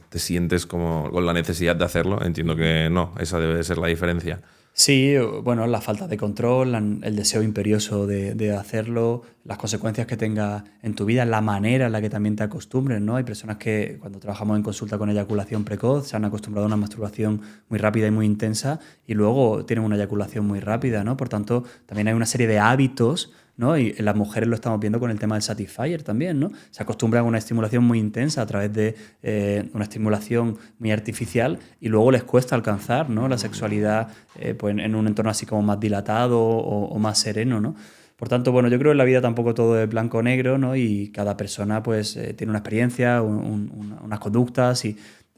te sientes como con la necesidad de hacerlo, entiendo que no, esa debe de ser la diferencia. Sí, bueno, la falta de control, el deseo imperioso de hacerlo, las consecuencias que tenga en tu vida, la manera en la que también te acostumbres, ¿no? Hay personas que cuando trabajamos en consulta con eyaculación precoz se han acostumbrado a una masturbación muy rápida y muy intensa y luego tienen una eyaculación muy rápida, ¿no? Por tanto, también hay una serie de hábitos, ¿no? Y en las mujeres lo estamos viendo con el tema del Satisfyer también, ¿no? Se acostumbran a una estimulación muy intensa a través de una estimulación muy artificial y luego les cuesta alcanzar, ¿no? La sexualidad pues en un entorno así como más dilatado o más sereno, ¿no? Por tanto, bueno, yo creo que en la vida tampoco todo es blanco o negro, ¿no? Y cada persona pues tiene una experiencia, unas conductas,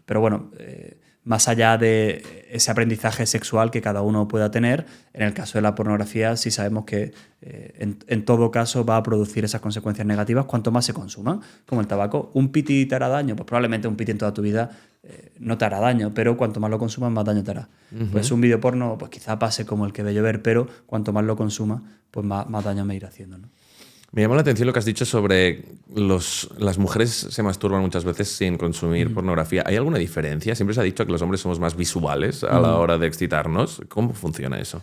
pero bueno, más allá de ese aprendizaje sexual que cada uno pueda tener, en el caso de la pornografía sí sabemos que en todo caso va a producir esas consecuencias negativas cuanto más se consuman, como el tabaco. ¿Un piti te hará daño? Pues probablemente un piti en toda tu vida no te hará daño, pero cuanto más lo consumas, más daño te hará. Pues un vídeo porno, pues quizá pase como el que ve llover, pero cuanto más lo consuma, pues más daño me irá haciendo, ¿no? Me llama la atención lo que has dicho sobre las mujeres se masturban muchas veces sin consumir pornografía. ¿Hay alguna diferencia? Siempre se ha dicho que los hombres somos más visuales a la hora de excitarnos. ¿Cómo funciona eso?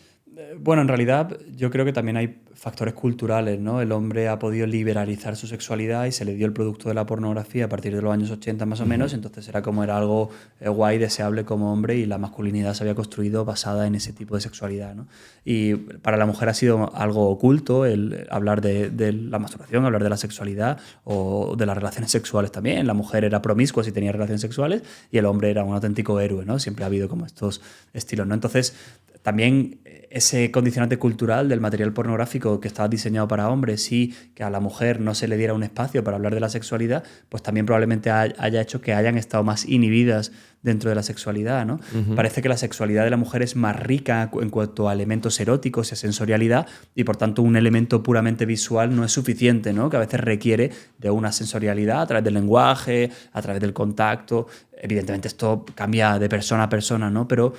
Bueno, en realidad yo creo que también hay factores culturales, ¿no? El hombre ha podido liberalizar su sexualidad y se le dio el producto de la pornografía a partir de los años 80 más o menos, entonces era algo guay, deseable como hombre, y la masculinidad se había construido basada en ese tipo de sexualidad, ¿no? Y para la mujer ha sido algo oculto el hablar de la masturbación, hablar de la sexualidad o de las relaciones sexuales también. La mujer era promiscua si tenía relaciones sexuales y el hombre era un auténtico héroe, ¿no? Siempre ha habido como estos estilos, ¿no? Entonces, también ese condicionante cultural del material pornográfico que estaba diseñado para hombres y que a la mujer no se le diera un espacio para hablar de la sexualidad, pues también probablemente haya hecho que hayan estado más inhibidas dentro de la sexualidad, ¿no? Parece que la sexualidad de la mujer es más rica en cuanto a elementos eróticos y a sensorialidad y por tanto un elemento puramente visual no es suficiente, ¿no? Que a veces requiere de una sensorialidad a través del lenguaje, a través del contacto. Evidentemente esto cambia de persona a persona, ¿no? Pero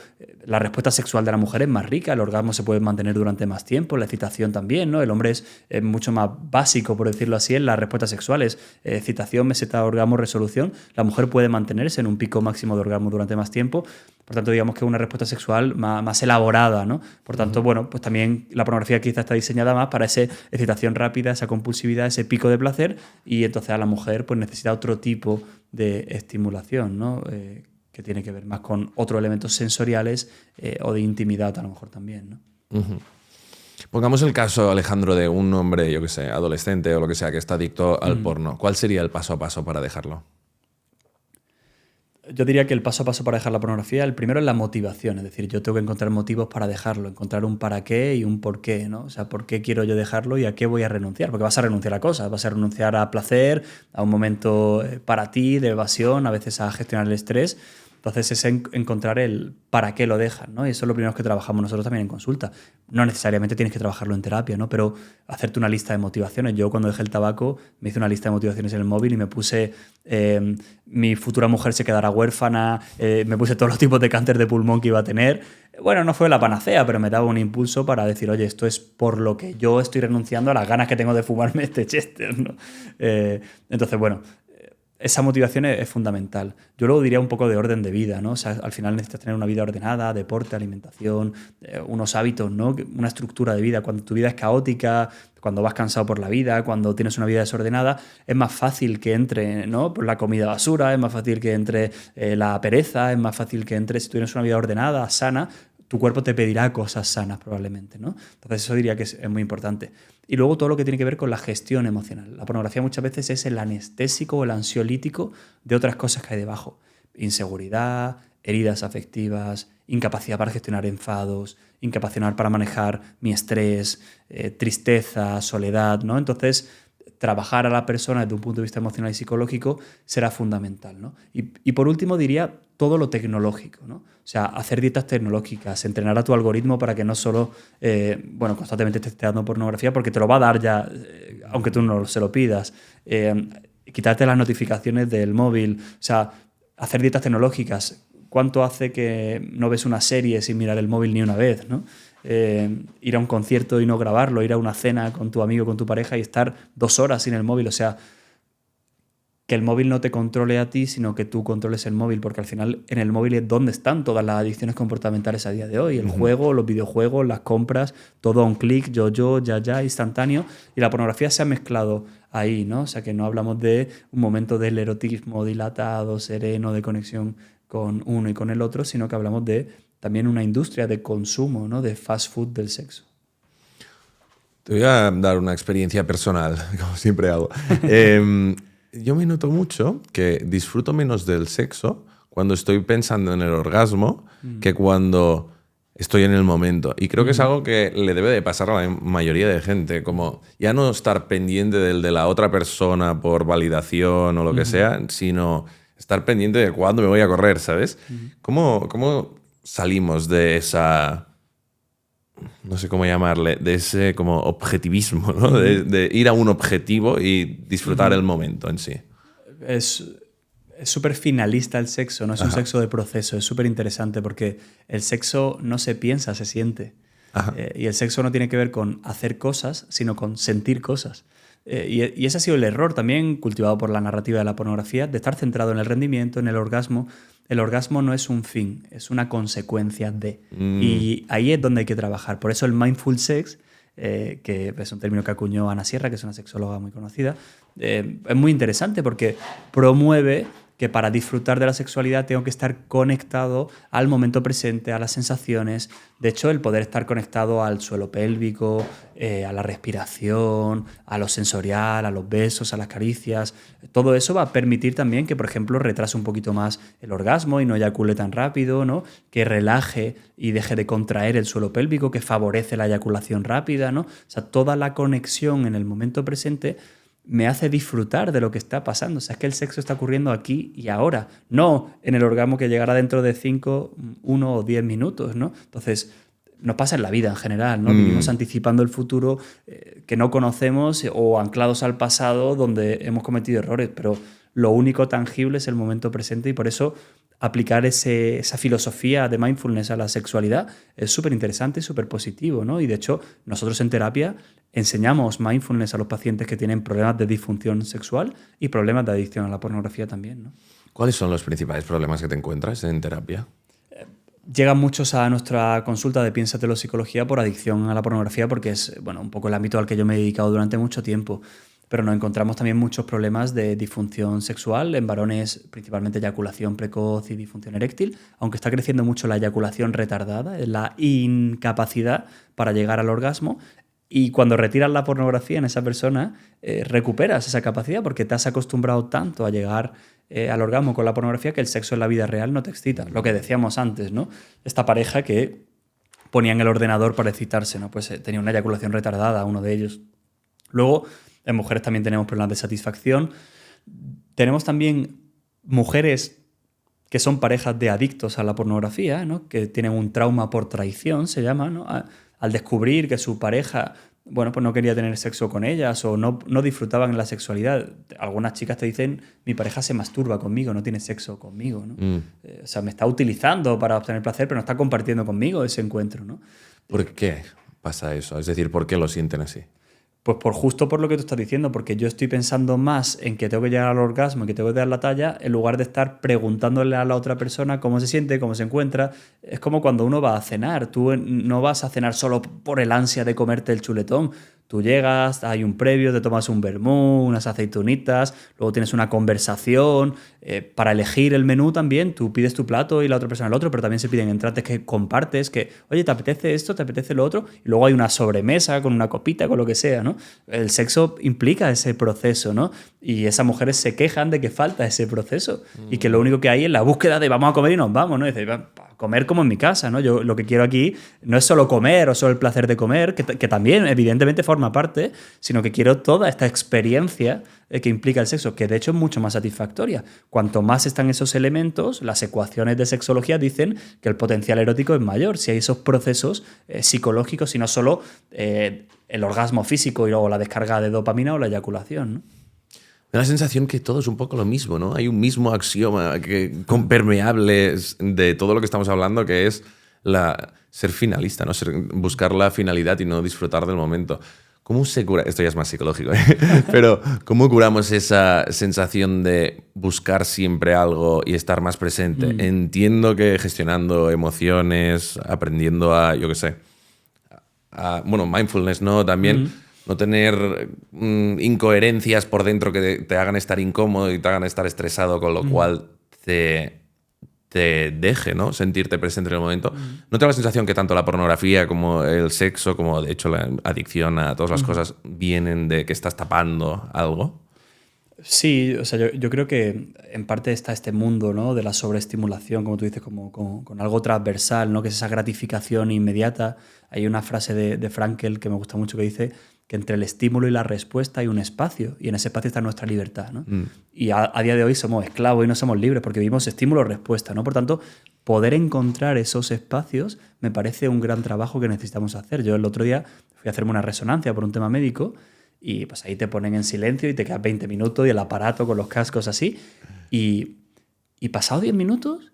la respuesta sexual de la mujer es más rica, el orgasmo se puede mantener durante más tiempo, la excitación también, ¿no? El hombre es mucho más básico, por decirlo así, en las respuestas sexuales. Excitación, meseta, orgasmo, resolución. La mujer puede mantenerse en un pico máximo de orgasmo durante más tiempo. Por tanto, digamos que es una respuesta sexual más elaborada, ¿no? Por tanto, bueno, pues también la pornografía quizá está diseñada más para esa excitación rápida, esa compulsividad, ese pico de placer, y entonces a la mujer pues necesita otro tipo de estimulación, ¿no? Que tiene que ver más con otros elementos sensoriales o de intimidad a lo mejor también, ¿no? Pongamos el caso, Alejandro, de un hombre, yo que sé, adolescente o lo que sea, que está adicto al porno. ¿Cuál sería el paso a paso para dejarlo? Yo diría que el paso a paso para dejar la pornografía, el primero es la motivación, es decir, yo tengo que encontrar motivos para dejarlo, encontrar un para qué y un por qué, ¿no? O sea, por qué quiero yo dejarlo y a qué voy a renunciar, porque vas a renunciar a cosas, vas a renunciar a placer, a un momento para ti, de evasión, a veces a gestionar el estrés. Entonces es encontrar el para qué lo dejas, ¿no? Y eso es lo primero que trabajamos nosotros también en consulta. No necesariamente tienes que trabajarlo en terapia, ¿no? Pero hacerte una lista de motivaciones. Yo cuando dejé el tabaco me hice una lista de motivaciones en el móvil y me puse mi futura mujer se quedará huérfana, me puse todos los tipos de cáncer de pulmón que iba a tener. Bueno, no fue la panacea, pero me daba un impulso para decir, oye, esto es por lo que yo estoy renunciando a las ganas que tengo de fumarme este Chester, ¿no? Entonces, bueno, esa motivación es fundamental. Yo luego diría un poco de orden de vida, ¿no? O sea, al final necesitas tener una vida ordenada, deporte, alimentación, unos hábitos, ¿no? Una estructura de vida. Cuando tu vida es caótica, cuando vas cansado por la vida, cuando tienes una vida desordenada, es más fácil que entre, ¿no? Pues la comida basura, es más fácil que entre la pereza, es más fácil que entre, si tú tienes una vida ordenada, sana, tu cuerpo te pedirá cosas sanas probablemente, ¿no? Entonces eso diría que es muy importante. Y luego todo lo que tiene que ver con la gestión emocional. La pornografía muchas veces es el anestésico o el ansiolítico de otras cosas que hay debajo. Inseguridad, heridas afectivas, incapacidad para gestionar enfados, incapacidad para manejar mi estrés, tristeza, soledad, ¿no? Entonces, trabajar a la persona desde un punto de vista emocional y psicológico será fundamental, ¿no? Y por último diría todo lo tecnológico, ¿no? O sea, hacer dietas tecnológicas, entrenar a tu algoritmo para que no solo, constantemente estés dando pornografía, porque te lo va a dar ya, aunque tú no se lo pidas. Quitarte las notificaciones del móvil, o sea, hacer dietas tecnológicas. ¿Cuánto hace que no ves una serie sin mirar el móvil ni una vez, ¿no? Ir a un concierto y no grabarlo, ir a una cena con tu amigo, con tu pareja y estar 2 horas sin el móvil. O sea, que el móvil no te controle a ti, sino que tú controles el móvil, porque al final en el móvil es donde están todas las adicciones comportamentales a día de hoy. El juego, los videojuegos, las compras, todo a un clic, ya, instantáneo. Y la pornografía se ha mezclado ahí, ¿no? O sea, que no hablamos de un momento del erotismo dilatado, sereno, de conexión con uno y con el otro, sino que hablamos de también una industria de consumo, ¿no? De fast food del sexo. Te voy a dar una experiencia personal, como siempre hago. Yo me noto mucho que disfruto menos del sexo cuando estoy pensando en el orgasmo que cuando estoy en el momento. Y creo que es algo que le debe de pasar a la mayoría de gente, como ya no estar pendiente del de la otra persona por validación o lo que sea, sino estar pendiente de cuándo me voy a correr, ¿sabes? ¿Cómo salimos de esa, no sé cómo llamarle, de ese como objetivismo, ¿no? De ir a un objetivo y disfrutar el momento en sí? Es súper finalista el sexo, no es un sexo de proceso, es súper interesante porque el sexo no se piensa, se siente. Y el sexo no tiene que ver con hacer cosas, sino con sentir cosas. Y ese ha sido el error también cultivado por la narrativa de la pornografía, de estar centrado en el rendimiento, en el orgasmo. El orgasmo no es un fin, es una consecuencia de. Y ahí es donde hay que trabajar. Por eso el mindful sex, que es un término que acuñó Ana Sierra, que es una sexóloga muy conocida, es muy interesante porque promueve que para disfrutar de la sexualidad tengo que estar conectado al momento presente, a las sensaciones. De hecho, el poder estar conectado al suelo pélvico, a la respiración, a lo sensorial, a los besos, a las caricias, todo eso va a permitir también que, por ejemplo, retrase un poquito más el orgasmo y no eyacule tan rápido, ¿no? Que relaje y deje de contraer el suelo pélvico, que favorece la eyaculación rápida, ¿no? O sea, toda la conexión en el momento presente me hace disfrutar de lo que está pasando. O sea, es que el sexo está ocurriendo aquí y ahora, no en el orgasmo que llegará dentro de 5, 1 o 10 minutos, ¿no? Entonces, nos pasa en la vida en general, ¿no? Vivimos anticipando el futuro que no conocemos o anclados al pasado donde hemos cometido errores, pero lo único tangible es el momento presente y por eso aplicar esa filosofía de mindfulness a la sexualidad es súper interesante y súper positivo, ¿no? Y de hecho, nosotros en terapia enseñamos mindfulness a los pacientes que tienen problemas de disfunción sexual y problemas de adicción a la pornografía también, ¿no? ¿Cuáles son los principales problemas que te encuentras en terapia? Llegan muchos a nuestra consulta de Piénsatelo Psicología por adicción a la pornografía porque es, bueno, un poco el ámbito al que yo me he dedicado durante mucho tiempo. Pero nos encontramos también muchos problemas de disfunción sexual, en varones principalmente eyaculación precoz y disfunción eréctil, aunque está creciendo mucho la eyaculación retardada, la incapacidad para llegar al orgasmo. Y cuando retiras la pornografía en esa persona, recuperas esa capacidad porque te has acostumbrado tanto a llegar al orgasmo con la pornografía que el sexo en la vida real no te excita. Lo que decíamos antes, ¿no? Esta pareja que ponían el ordenador para excitarse, ¿no? Pues tenía una eyaculación retardada, uno de ellos. Luego, en mujeres también tenemos problemas de satisfacción. Tenemos también mujeres que son parejas de adictos a la pornografía, ¿no? Que tienen un trauma por traición, se llama, ¿no? Al descubrir que su pareja, bueno, pues no quería tener sexo con ellas o no disfrutaban la sexualidad. Algunas chicas te dicen, mi pareja se masturba conmigo, no tiene sexo conmigo, ¿no? O sea, me está utilizando para obtener placer, pero no está compartiendo conmigo ese encuentro, ¿no? ¿Por qué pasa eso? Es decir, ¿por qué lo sienten así? Pues justo por lo que tú estás diciendo, porque yo estoy pensando más en que tengo que llegar al orgasmo y que tengo que dar la talla, en lugar de estar preguntándole a la otra persona cómo se siente, cómo se encuentra. Es como cuando uno va a cenar. Tú no vas a cenar solo por el ansia de comerte el chuletón. Tú llegas, hay un previo, te tomas un vermú, unas aceitunitas, luego tienes una conversación. Para elegir el menú también, tú pides tu plato y la otra persona el otro, pero también se piden entrantes que compartes, que, oye, ¿te apetece esto? ¿Te apetece lo otro? Y luego hay una sobremesa con una copita, con lo que sea, ¿no? El sexo implica ese proceso, ¿no? Y esas mujeres se quejan de que falta ese proceso y que lo único que hay es la búsqueda de vamos a comer y nos vamos, ¿no? Y dice, comer como en mi casa, ¿no? Yo lo que quiero aquí no es solo comer o solo el placer de comer, que también evidentemente forma parte, sino que quiero toda esta experiencia que implica el sexo, que de hecho es mucho más satisfactoria. Cuanto más están esos elementos, las ecuaciones de sexología dicen que el potencial erótico es mayor, si hay esos procesos psicológicos y no solo el orgasmo físico y luego la descarga de dopamina o la eyaculación, ¿no? Me da la sensación que todo es un poco lo mismo, ¿no? Hay un mismo axioma con permeables de todo lo que estamos hablando, que es ser finalista, ¿no? Buscar la finalidad y no disfrutar del momento. ¿Cómo se cura? Esto ya es más psicológico, ¿eh? Pero ¿cómo curamos esa sensación de buscar siempre algo y estar más presente? Entiendo que gestionando emociones, aprendiendo a, yo qué sé, bueno, mindfulness, ¿no? También no tener incoherencias por dentro que te hagan estar incómodo y te hagan estar estresado, con lo cual te deje, ¿no? Sentirte presente en el momento. ¿No te da la sensación que tanto la pornografía como el sexo, como de hecho la adicción a todas las cosas, vienen de que estás tapando algo? Sí, o sea, yo creo que en parte está este mundo, ¿no? De la sobreestimulación, como tú dices, como con algo transversal, ¿no? Que es esa gratificación inmediata. Hay una frase de Frankel que me gusta mucho que dice que entre el estímulo y la respuesta hay un espacio, y en ese espacio está nuestra libertad, ¿no? Y a día de hoy somos esclavos y no somos libres porque vivimos estímulo-respuesta, ¿no? Por tanto, poder encontrar esos espacios me parece un gran trabajo que necesitamos hacer. Yo el otro día fui a hacerme una resonancia por un tema médico y pues ahí te ponen en silencio y te quedas 20 minutos y el aparato con los cascos así. Y pasado 10 minutos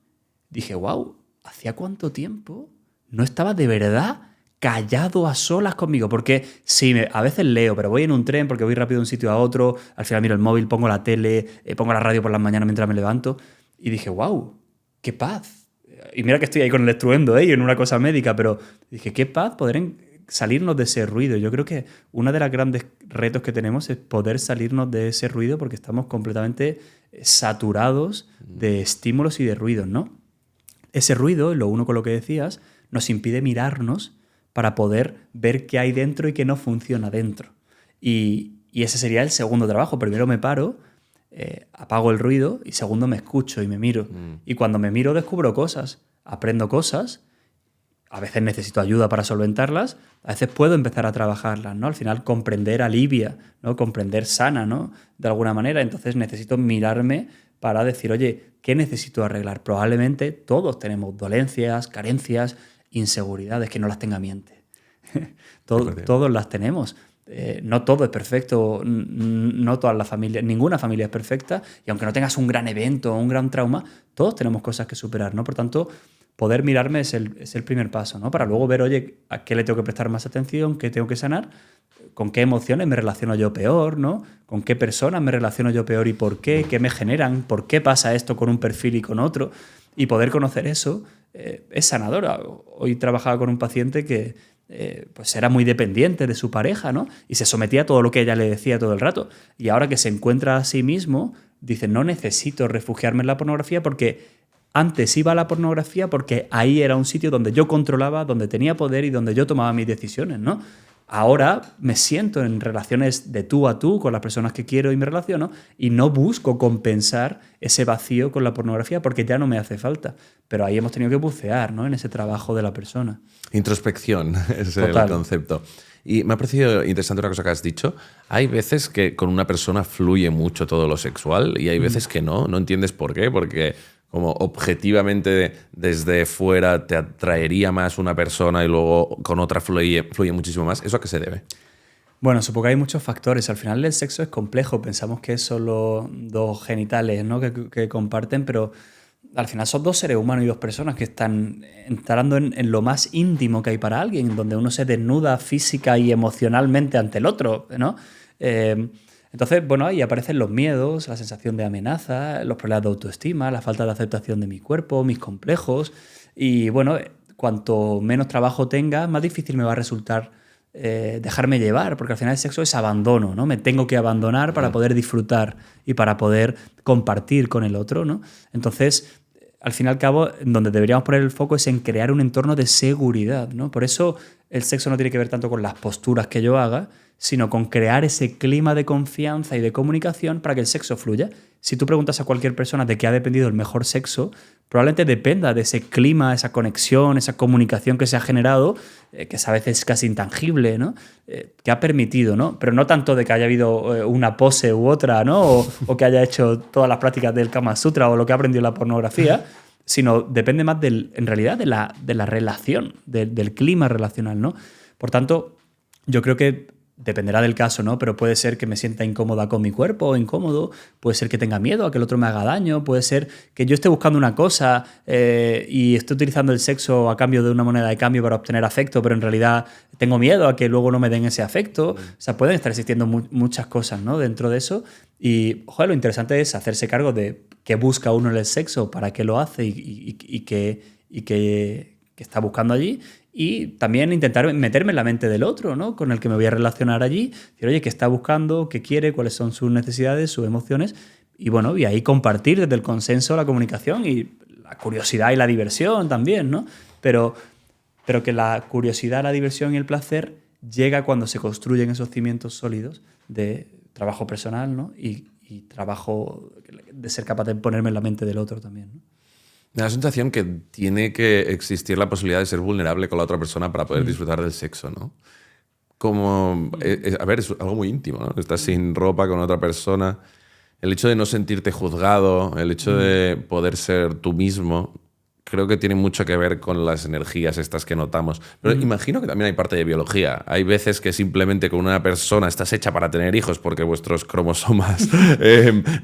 dije, wow, ¿hacía cuánto tiempo no estaba de verdad callado a solas conmigo? Porque sí, a veces leo, pero voy en un tren porque voy rápido de un sitio a otro, al final miro el móvil, pongo la tele, pongo la radio por las mañanas mientras me levanto y dije, wow, qué paz. Y mira que estoy ahí con el estruendo y en una cosa médica, pero dije, qué paz poder salirnos de ese ruido. Yo creo que uno de los grandes retos que tenemos es poder salirnos de ese ruido porque estamos completamente saturados de estímulos y de ruidos, ¿no? Ese ruido, lo uno con lo que decías, nos impide mirarnos para poder ver qué hay dentro y qué no funciona dentro. Y ese sería el segundo trabajo. Primero me paro, apago el ruido y segundo me escucho y me miro. Y cuando me miro descubro cosas, aprendo cosas, a veces necesito ayuda para solventarlas, a veces puedo empezar a trabajarlas, ¿no? Al final comprender alivia, ¿no? Comprender sana, ¿no? De alguna manera. Entonces necesito mirarme para decir, oye, ¿qué necesito arreglar? Probablemente todos tenemos dolencias, carencias, inseguridades, que no las tenga miente. Todos las tenemos. No todo es perfecto, no todas las familias, ninguna familia es perfecta, y aunque no tengas un gran evento o un gran trauma, todos tenemos cosas que superar, ¿no? Por tanto, poder mirarme es el primer paso, ¿no? Para luego ver, oye, a qué le tengo que prestar más atención, qué tengo que sanar, con qué emociones me relaciono yo peor, ¿no? Con qué personas me relaciono yo peor y por qué me generan, por qué pasa esto con un perfil y con otro. Y poder conocer eso es sanador. Hoy trabajaba con un paciente que pues era muy dependiente de su pareja, ¿no? Y se sometía a todo lo que ella le decía todo el rato. Y ahora que se encuentra a sí mismo, dice, no necesito refugiarme en la pornografía porque antes iba a la pornografía porque ahí era un sitio donde yo controlaba, donde tenía poder y donde yo tomaba mis decisiones, ¿no? Ahora me siento en relaciones de tú a tú con las personas que quiero y me relaciono y no busco compensar ese vacío con la pornografía porque ya no me hace falta. Pero ahí hemos tenido que bucear, ¿no? En ese trabajo de la persona. Introspección es Total. el concepto. Y me ha parecido interesante una cosa que has dicho. Hay veces que con una persona fluye mucho todo lo sexual y hay veces que no. No entiendes por qué, porque como objetivamente desde fuera te atraería más una persona y luego con otra fluye muchísimo más. ¿Eso a qué se debe? Bueno, supongo que hay muchos factores. Al final el sexo es complejo. Pensamos que es solo dos genitales, ¿no? que comparten, pero al final son dos seres humanos y dos personas que están entrando en lo más íntimo que hay para alguien, donde uno se desnuda física y emocionalmente ante el otro, ¿no? Entonces, bueno, ahí aparecen los miedos, la sensación de amenaza, los problemas de autoestima, la falta de aceptación de mi cuerpo, mis complejos. Y bueno, cuanto menos trabajo tenga, más difícil me va a resultar dejarme llevar, porque al final el sexo es abandono, ¿no? Me tengo que abandonar para poder disfrutar y para poder compartir con el otro, ¿no? Entonces, al fin y al cabo, donde deberíamos poner el foco es en crear un entorno de seguridad, ¿no? Por eso el sexo no tiene que ver tanto con las posturas que yo haga, sino con crear ese clima de confianza y de comunicación para que el sexo fluya. Si tú preguntas a cualquier persona de qué ha dependido el mejor sexo, probablemente dependa de ese clima, esa conexión, esa comunicación que se ha generado, que es a veces casi intangible, ¿no? Que ha permitido, ¿no? Pero no tanto de que haya habido una pose u otra, ¿no? O que haya hecho todas las prácticas del Kama Sutra o lo que ha aprendido en la pornografía, sino depende más, en realidad, de la relación, del clima relacional, ¿no? Por tanto, yo creo que dependerá del caso, ¿no? Pero puede ser que me sienta incómoda con mi cuerpo o incómodo, puede ser que tenga miedo a que el otro me haga daño, puede ser que yo esté buscando una cosa y esté utilizando el sexo a cambio de una moneda de cambio para obtener afecto, pero en realidad tengo miedo a que luego no me den ese afecto. O sea, pueden estar existiendo muchas cosas, ¿no? Dentro de eso. Y, joder, lo interesante es hacerse cargo de qué busca uno en el sexo, para qué lo hace y qué está buscando allí. Y también intentar meterme en la mente del otro, ¿no? Con el que me voy a relacionar allí. Decir, oye, ¿qué está buscando? ¿Qué quiere? ¿Cuáles son sus necesidades? ¿Sus emociones? Y bueno, y ahí compartir desde el consenso, la comunicación y la curiosidad y la diversión también, ¿no? Pero que la curiosidad, la diversión y el placer llega cuando se construyen esos cimientos sólidos de trabajo personal, ¿no? Y trabajo de ser capaz de ponerme en la mente del otro también, ¿no? Me da la sensación que tiene que existir la posibilidad de ser vulnerable con la otra persona para poder disfrutar del sexo, ¿no? Como, a ver, es algo muy íntimo, ¿no? Estás sin ropa con otra persona. El hecho de no sentirte juzgado, el hecho de poder ser tú mismo, creo que tiene mucho que ver con las energías estas que notamos. Pero imagino que también hay parte de biología. Hay veces que simplemente con una persona estás hecha para tener hijos porque vuestros cromosomas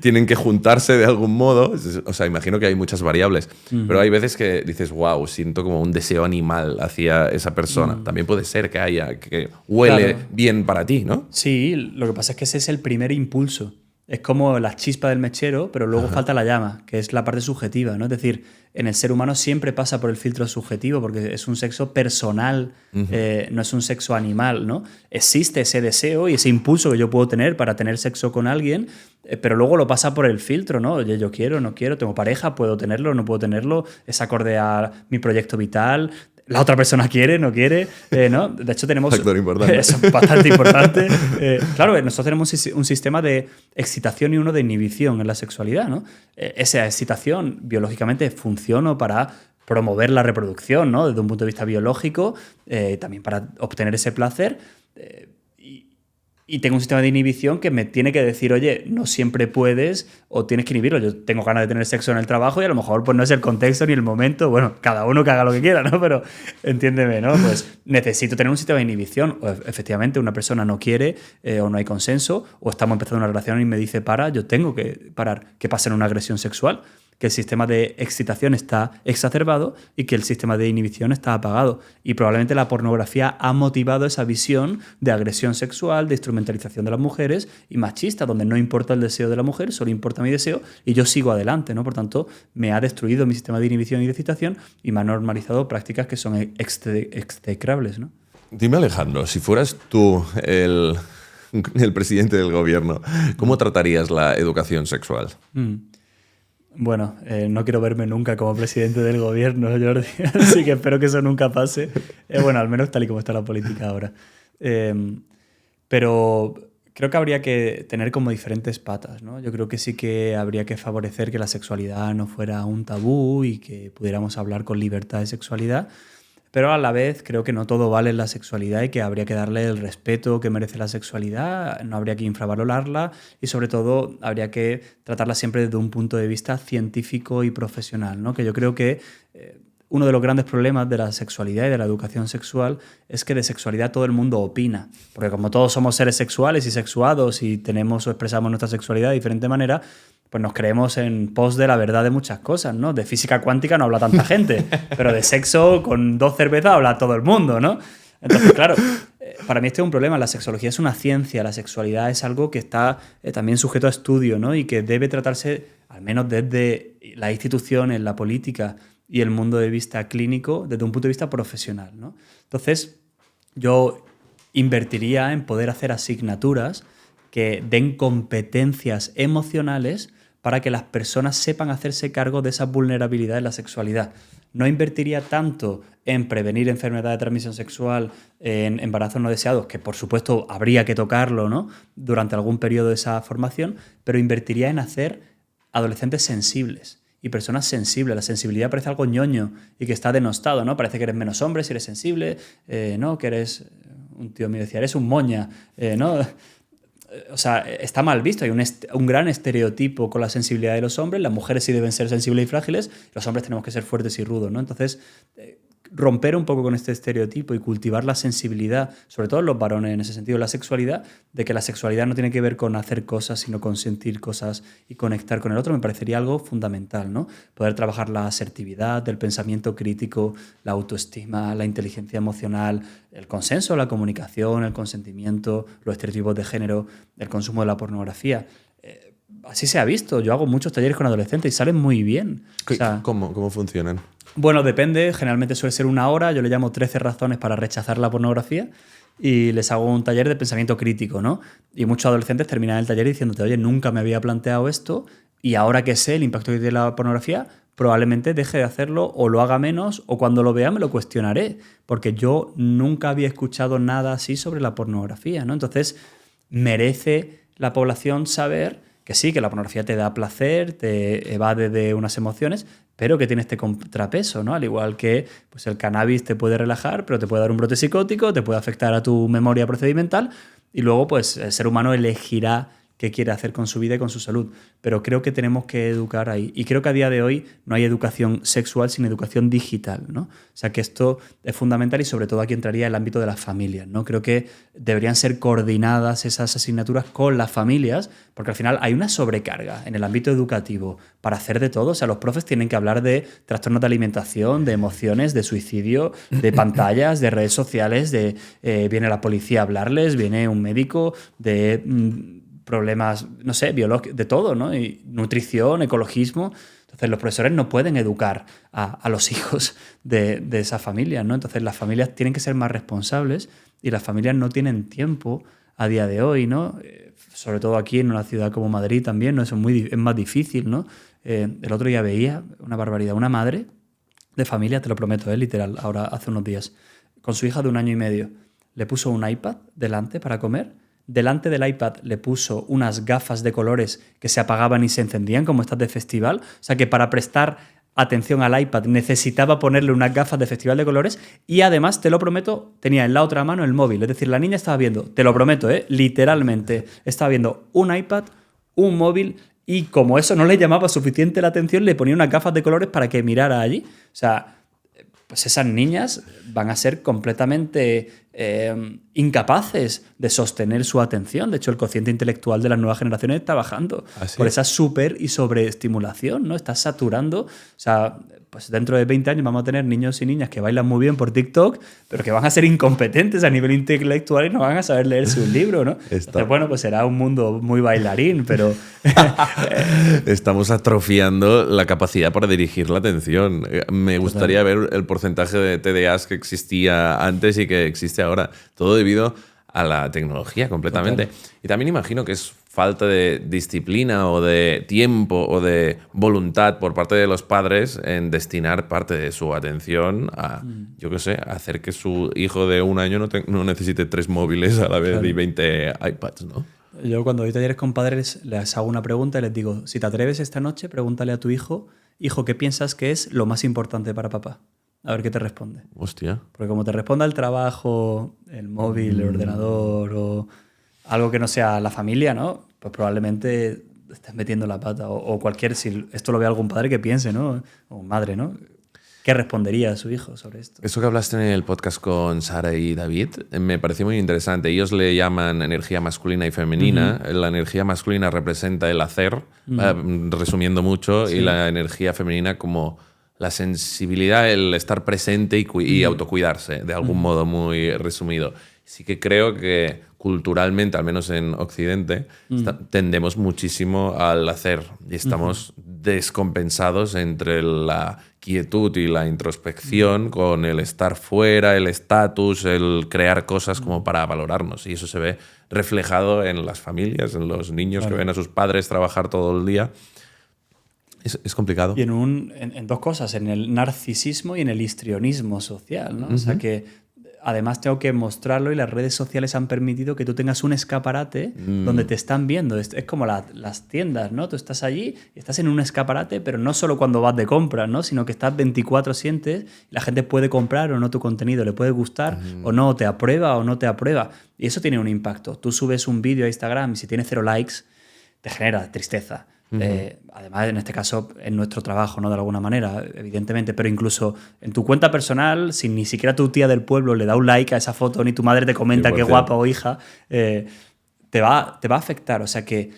tienen que juntarse de algún modo. O sea, imagino que hay muchas variables. Pero hay veces que dices, wow, siento como un deseo animal hacia esa persona. También puede ser que haya, que huele bien para ti, ¿no? Sí, lo que pasa es que ese es el primer impulso. Es como la chispa del mechero, pero luego falta la llama, que es la parte subjetiva, ¿no? Es decir, en el ser humano siempre pasa por el filtro subjetivo, porque es un sexo personal, no es un sexo animal, ¿no? Existe ese deseo y ese impulso que yo puedo tener para tener sexo con alguien, pero luego lo pasa por el filtro, ¿no? Oye, yo quiero, no quiero, tengo pareja, puedo tenerlo, no puedo tenerlo, es acorde a mi proyecto vital. La otra persona quiere, no quiere, ¿no? De hecho, tenemos... Factor importante. Eso es bastante importante. Claro, nosotros tenemos un sistema de excitación y uno de inhibición en la sexualidad, ¿no? Esa excitación biológicamente funciona para promover la reproducción, ¿no? Desde un punto de vista biológico, también para obtener ese placer. Y tengo un sistema de inhibición que me tiene que decir, oye, no siempre puedes o tienes que inhibirlo. Yo tengo ganas de tener sexo en el trabajo y a lo mejor pues no es el contexto ni el momento. Bueno, cada uno que haga lo que quiera, ¿no? Pero entiéndeme, ¿no? Pues necesito tener un sistema de inhibición. O efectivamente, una persona no quiere o no hay consenso o estamos empezando una relación y me dice para, yo tengo que parar. ¿Qué pasa en una agresión sexual? Que el sistema de excitación está exacerbado y que el sistema de inhibición está apagado. Y probablemente la pornografía ha motivado esa visión de agresión sexual, de instrumentalización de las mujeres y machista, donde no importa el deseo de la mujer, solo importa mi deseo y yo sigo adelante, ¿no? Por tanto, me ha destruido mi sistema de inhibición y de excitación y me ha normalizado prácticas que son execrables, ¿no? Dime, Alejandro, si fueras tú el presidente del gobierno, ¿cómo tratarías la educación sexual? Bueno, no quiero verme nunca como presidente del gobierno, Jordi, así que espero que eso nunca pase. Bueno, al menos tal y como está la política ahora. Pero creo que habría que tener como diferentes patas, ¿no? Yo creo que sí que habría que favorecer que la sexualidad no fuera un tabú y que pudiéramos hablar con libertad de sexualidad. Pero a la vez creo que no todo vale en la sexualidad y que habría que darle el respeto que merece la sexualidad, no habría que infravalorarla y sobre todo habría que tratarla siempre desde un punto de vista científico y profesional, ¿no? Que yo creo que uno de los grandes problemas de la sexualidad y de la educación sexual es que de sexualidad todo el mundo opina, porque como todos somos seres sexuales y sexuados y tenemos o expresamos nuestra sexualidad de diferente manera, pues nos creemos en pos de la verdad de muchas cosas, ¿no? De física cuántica no habla tanta gente, pero de sexo con 2 cervezas habla todo el mundo, ¿no? Entonces, claro, para mí este es un problema. La sexología es una ciencia, la sexualidad es algo que está también sujeto a estudio, ¿no? Y que debe tratarse, al menos desde las instituciones, la política y el mundo de vista clínico, desde un punto de vista profesional, ¿no? Entonces, yo invertiría en poder hacer asignaturas que den competencias emocionales para que las personas sepan hacerse cargo de esa vulnerabilidad en la sexualidad. No invertiría tanto en prevenir enfermedad de transmisión sexual, en embarazos no deseados, que por supuesto habría que tocarlo, ¿no? Durante algún periodo de esa formación, pero invertiría en hacer adolescentes sensibles y personas sensibles. La sensibilidad parece algo ñoño y que está denostado, ¿no? Parece que eres menos hombre si eres sensible, ¿no? Que eres, un tío mío decía, eres un moña, ¿no? O sea, está mal visto. Hay un gran estereotipo con la sensibilidad de los hombres. Las mujeres sí deben ser sensibles y frágiles. Los hombres tenemos que ser fuertes y rudos, ¿no? Entonces, romper un poco con este estereotipo y cultivar la sensibilidad, sobre todo en los varones en ese sentido, la sexualidad, de que la sexualidad no tiene que ver con hacer cosas, sino con sentir cosas y conectar con el otro, me parecería algo fundamental, ¿no? Poder trabajar la asertividad, el pensamiento crítico, la autoestima, la inteligencia emocional, el consenso, la comunicación, el consentimiento, los estereotipos de género, el consumo de la pornografía. Así se ha visto. Yo hago muchos talleres con adolescentes y salen muy bien. O sea, ¿Cómo funcionan? Bueno, depende. Generalmente suele ser 1 hora. Yo le llamo 13 razones para rechazar la pornografía y les hago un taller de pensamiento crítico, ¿no? Y muchos adolescentes terminan el taller diciéndote, oye, nunca me había planteado esto y ahora que sé el impacto que tiene la pornografía, probablemente deje de hacerlo o lo haga menos o cuando lo vea me lo cuestionaré, porque yo nunca había escuchado nada así sobre la pornografía, ¿no? Entonces, merece la población saber que sí, que la pornografía te da placer, te evade de unas emociones, pero que tiene este contrapeso, ¿no? Al igual que pues, el cannabis te puede relajar, pero te puede dar un brote psicótico, te puede afectar a tu memoria procedimental y luego pues, el ser humano elegirá qué quiere hacer con su vida y con su salud. Pero creo que tenemos que educar ahí. Y creo que a día de hoy no hay educación sexual sin educación digital, ¿no? O sea que esto es fundamental y sobre todo aquí entraría el ámbito de las familias, ¿no? Creo que deberían ser coordinadas esas asignaturas con las familias, porque al final hay una sobrecarga en el ámbito educativo para hacer de todo. O sea, los profes tienen que hablar de trastornos de alimentación, de emociones, de suicidio, de pantallas, de redes sociales, viene la policía a hablarles, viene un médico, de problemas, no sé, biológicos, de todo, ¿no? Y nutrición, ecologismo. Entonces, los profesores no pueden educar a los hijos de esa familia, ¿no? Entonces, las familias tienen que ser más responsables y las familias no tienen tiempo a día de hoy, ¿no? Sobre todo aquí en una ciudad como Madrid también, ¿no? Eso es más difícil, ¿no? El otro día veía una barbaridad, una madre de familia, te lo prometo, literal, ahora hace unos días, con su hija de 1 año y medio, le puso un iPad delante para comer. Delante del iPad le puso unas gafas de colores que se apagaban y se encendían como estas de festival. O sea que para prestar atención al iPad, necesitaba ponerle unas gafas de festival de colores y además, te lo prometo, tenía en la otra mano el móvil. Es decir, la niña estaba viendo, te lo prometo, literalmente, estaba viendo un iPad, un móvil y como eso no le llamaba suficiente la atención, le ponía unas gafas de colores para que mirara allí. O sea, pues esas niñas van a ser completamente incapaces de sostener su atención. De hecho, el cociente intelectual de las nuevas generaciones está bajando por esa súper y sobreestimulación, ¿no? Estás saturando. O sea, pues dentro de 20 años vamos a tener niños y niñas que bailan muy bien por TikTok, pero que van a ser incompetentes a nivel intelectual y no van a saber leerse un libro, ¿no? Entonces, bueno, pues será un mundo muy bailarín, pero... Estamos atrofiando la capacidad para dirigir la atención. Me gustaría ver el porcentaje de TDAs que existía antes y que existe ahora. Todo debido a la tecnología completamente. Total. Y también imagino que es falta de disciplina o de tiempo o de voluntad por parte de los padres en destinar parte de su atención a, yo qué sé, a hacer que su hijo de 1 año no necesite 3 móviles a la vez y 20 iPads, ¿no? Yo cuando doy talleres con padres les hago una pregunta y les digo, si te atreves esta noche, pregúntale a tu hijo, ¿qué piensas que es lo más importante para papá? A ver qué te responde. Hostia. Porque como te responda el trabajo, el móvil, el ordenador o algo que no sea la familia, ¿no? Pues probablemente estés metiendo la pata. O cualquier, si esto lo ve algún padre que piense, ¿no? O madre, ¿no? ¿Qué respondería a su hijo sobre esto? Eso que hablaste en el podcast con Sara y David me pareció muy interesante. Ellos le llaman energía masculina y femenina. La energía masculina representa el hacer, resumiendo mucho, y la energía femenina como la sensibilidad, el estar presente y autocuidarse, de algún modo muy resumido. Sí que creo que culturalmente, al menos en Occidente, tendemos muchísimo al hacer y estamos descompensados entre la quietud y la introspección con el estar fuera, el estatus, el crear cosas como para valorarnos. Y eso se ve reflejado en las familias, en los niños que ven a sus padres trabajar todo el día. Es complicado. Y en 2 cosas, en el narcisismo y en el histrionismo social, ¿no? O sea que además tengo que mostrarlo y las redes sociales han permitido que tú tengas un escaparate donde te están viendo. Es como las tiendas, ¿no? Tú estás allí y estás en un escaparate, pero no solo cuando vas de compras, ¿no? Sino que estás 24/7 y la gente puede comprar o no tu contenido, le puede gustar o no, te aprueba o no te aprueba. Y eso tiene un impacto. Tú subes un vídeo a Instagram y si tiene 0 likes, te genera tristeza. Además, en este caso, en nuestro trabajo, ¿no? De alguna manera, evidentemente, pero incluso en tu cuenta personal, si ni siquiera tu tía del pueblo le da un like a esa foto, ni tu madre te comenta qué guapa o hija, te va a afectar. O sea que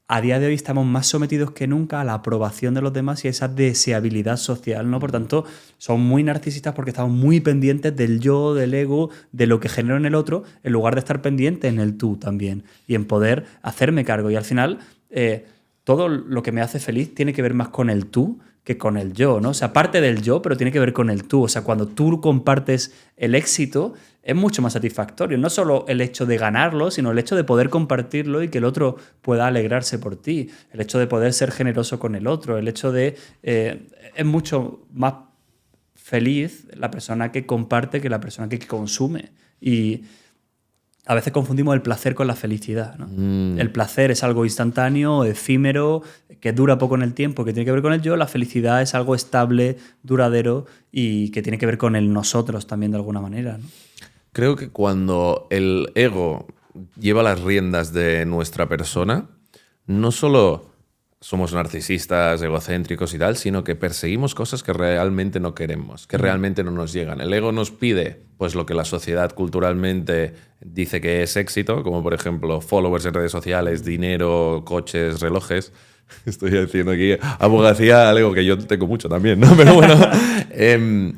a día de hoy estamos más sometidos que nunca a la aprobación de los demás y a esa deseabilidad social, ¿no? Por tanto, son muy narcisistas porque estamos muy pendientes del yo, del ego, de lo que genero en el otro, en lugar de estar pendiente en el tú también y en poder hacerme cargo. Y al final... todo lo que me hace feliz tiene que ver más con el tú que con el yo, ¿no? O sea, parte del yo, pero tiene que ver con el tú. O sea, cuando tú compartes el éxito, es mucho más satisfactorio. No solo el hecho de ganarlo, sino el hecho de poder compartirlo y que el otro pueda alegrarse por ti. El hecho de poder ser generoso con el otro. El hecho de... es mucho más feliz la persona que comparte que la persona que consume. Y... a veces confundimos el placer con la felicidad, ¿no? El placer es algo instantáneo, efímero, que dura poco en el tiempo, que tiene que ver con el yo. La felicidad es algo estable, duradero y que tiene que ver con el nosotros también de alguna manera, ¿no? Creo que cuando el ego lleva las riendas de nuestra persona, no solo somos narcisistas, egocéntricos y tal, sino que perseguimos cosas que realmente no queremos, que realmente no nos llegan. El ego nos pide pues lo que la sociedad culturalmente dice que es éxito, como por ejemplo followers en redes sociales, dinero, coches, relojes. Estoy diciendo aquí abogacía, algo que yo tengo mucho también, ¿no? Pero bueno,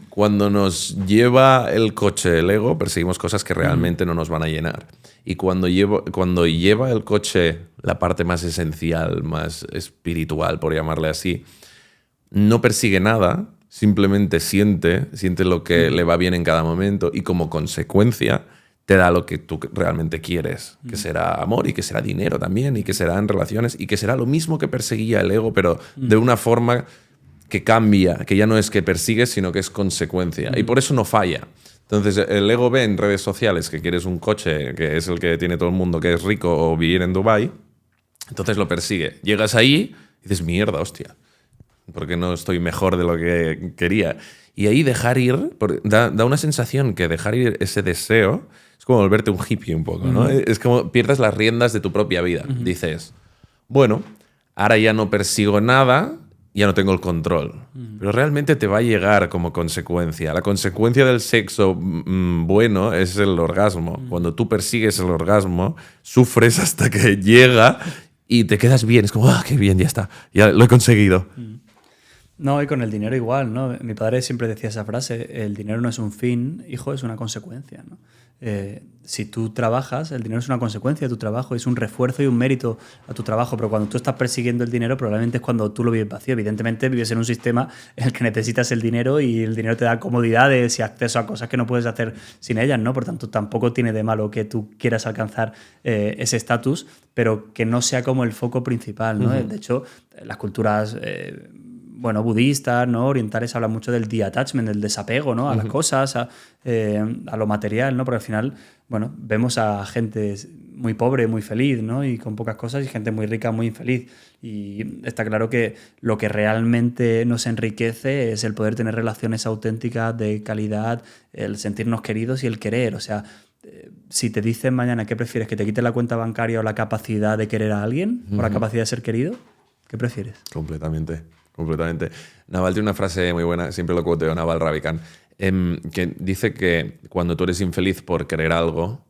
cuando nos lleva el coche el ego, perseguimos cosas que realmente no nos van a llenar. Y cuando lleva el coche la parte más esencial, más espiritual, por llamarle así, no persigue nada, simplemente siente lo que le va bien en cada momento y como consecuencia te da lo que tú realmente quieres, que será amor y que será dinero también y que serán relaciones y que será lo mismo que perseguía el ego, pero de una forma que cambia, que ya no es que persigues, sino que es consecuencia. Y por eso no falla. Entonces, el ego ve en redes sociales que quieres un coche, que es el que tiene todo el mundo, que es rico, o vivir en Dubái, entonces lo persigue. Llegas ahí y dices, mierda, hostia. porque no estoy mejor de lo que quería. Y ahí dejar ir, da una sensación que dejar ir ese deseo es como volverte un hippie un poco, ¿no? Es como pierdes las riendas de tu propia vida. Dices, bueno, ahora ya no persigo nada, ya no tengo el control. Pero realmente te va a llegar como consecuencia. La consecuencia del sexo bueno es el orgasmo. Cuando tú persigues el orgasmo, sufres hasta que llega y te quedas bien. Es como, qué bien, ya está, ya lo he conseguido. No, y con el dinero igual, ¿no? Mi padre siempre decía esa frase, el dinero no es un fin, hijo, es una consecuencia, ¿no? Si tú trabajas, el dinero es una consecuencia de tu trabajo, es un refuerzo y un mérito a tu trabajo, pero cuando tú estás persiguiendo el dinero probablemente es cuando tú lo vives vacío. Evidentemente vives en un sistema en el que necesitas el dinero y el dinero te da comodidades y acceso a cosas que no puedes hacer sin ellas, ¿no? Por tanto, tampoco tiene de malo que tú quieras alcanzar ese estatus, pero que no sea como el foco principal, ¿no? De hecho, las culturas... budistas, ¿no? Orientales hablan mucho del detachment, del desapego, ¿no? A las cosas, a lo material, ¿no? Porque al final, bueno, vemos a gente muy pobre, muy feliz, ¿no? Y con pocas cosas, y gente muy rica, muy infeliz. Y está claro que lo que realmente nos enriquece es el poder tener relaciones auténticas, de calidad, el sentirnos queridos y el querer. O sea, si te dicen mañana qué prefieres, que te quite la cuenta bancaria o la capacidad de querer a alguien, o la capacidad de ser querido, ¿qué prefieres? Completamente. Naval tiene una frase muy buena, siempre lo quoteo, Naval Ravikant, que dice que cuando tú eres infeliz por querer algo,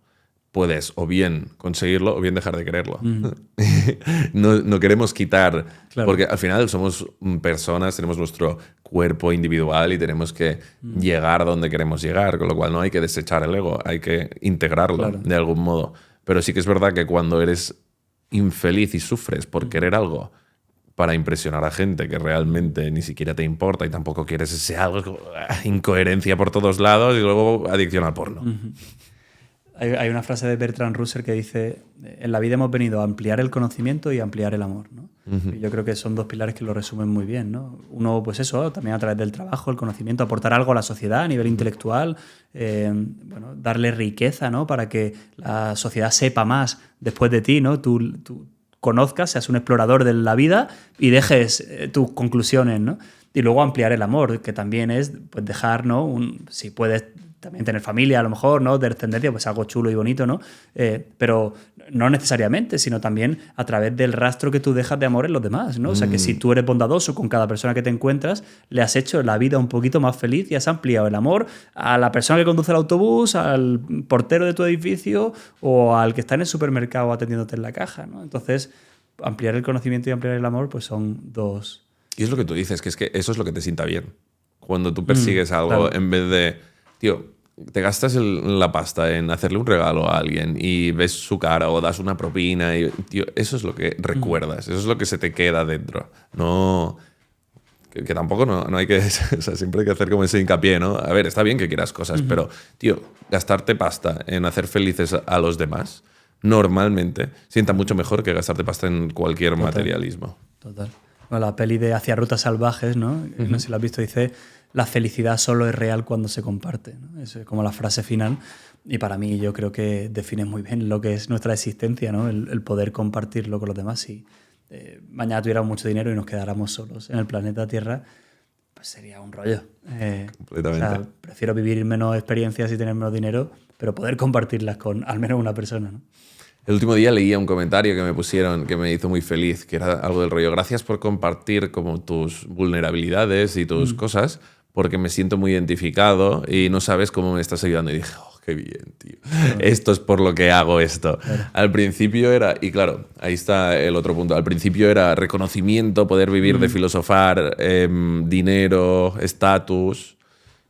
puedes o bien conseguirlo o bien dejar de quererlo. No queremos quitar, porque al final somos personas, tenemos nuestro cuerpo individual y tenemos que llegar donde queremos llegar, con lo cual no hay que desechar el ego, hay que integrarlo de algún modo. Pero sí que es verdad que cuando eres infeliz y sufres por querer algo, para impresionar a gente que realmente ni siquiera te importa y tampoco quieres ese algo, incoherencia por todos lados y luego adicción al porno. Hay una frase de Bertrand Russell que dice, en la vida hemos venido a ampliar el conocimiento y a ampliar el amor, ¿no? Y yo creo que son dos pilares que lo resumen muy bien, ¿no? Uno, pues eso, también a través del trabajo, el conocimiento, aportar algo a la sociedad a nivel intelectual, darle riqueza, ¿no? Para que la sociedad sepa más después de ti, ¿no? Tú conozcas, seas un explorador de la vida y dejes tus conclusiones, ¿no? Y luego ampliar el amor, que también es pues, dejar, ¿no? Si puedes también tener familia, a lo mejor, ¿no? De descendencia, pues algo chulo y bonito, ¿no? Pero no necesariamente, sino también a través del rastro que tú dejas de amor en los demás, ¿no? O sea, que si tú eres bondadoso con cada persona que te encuentras, le has hecho la vida un poquito más feliz y has ampliado el amor a la persona que conduce el autobús, al portero de tu edificio o al que está en el supermercado atendiéndote en la caja, ¿no? Entonces, ampliar el conocimiento y ampliar el amor, pues son dos... Y es lo que tú dices, que es que eso es lo que te sienta bien. Cuando tú persigues algo, en vez de... Tío, te gastas la pasta en hacerle un regalo a alguien y ves su cara o das una propina. Y, tío, eso es lo que recuerdas, eso es lo que se te queda dentro. No... Que tampoco no hay que... O sea, siempre hay que hacer como ese hincapié, ¿no? A ver, está bien que quieras cosas, pero, tío, gastarte pasta en hacer felices a los demás normalmente sienta mucho mejor que gastarte pasta en cualquier materialismo. Total. Bueno, la peli de Hacia Rutas Salvajes, ¿no? No sé si lo has visto, dice la felicidad solo es real cuando se comparte, ¿no? Es como la frase final y para mí yo creo que define muy bien lo que es nuestra existencia, ¿no? El poder compartirlo con los demás. Si mañana tuviéramos mucho dinero y nos quedáramos solos en el planeta Tierra, pues sería un rollo. Completamente. O sea, prefiero vivir menos experiencias y tener menos dinero, pero poder compartirlas con al menos una persona, ¿no? El último día leía un comentario que me pusieron que me hizo muy feliz, que era algo del rollo, gracias por compartir como tus vulnerabilidades y tus cosas, porque me siento muy identificado y no sabes cómo me estás ayudando. Y dije, oh, qué bien, tío. Esto es por lo que hago esto. Al principio era, y claro, ahí está el otro punto, al principio era reconocimiento, poder vivir de filosofar, dinero, estatus.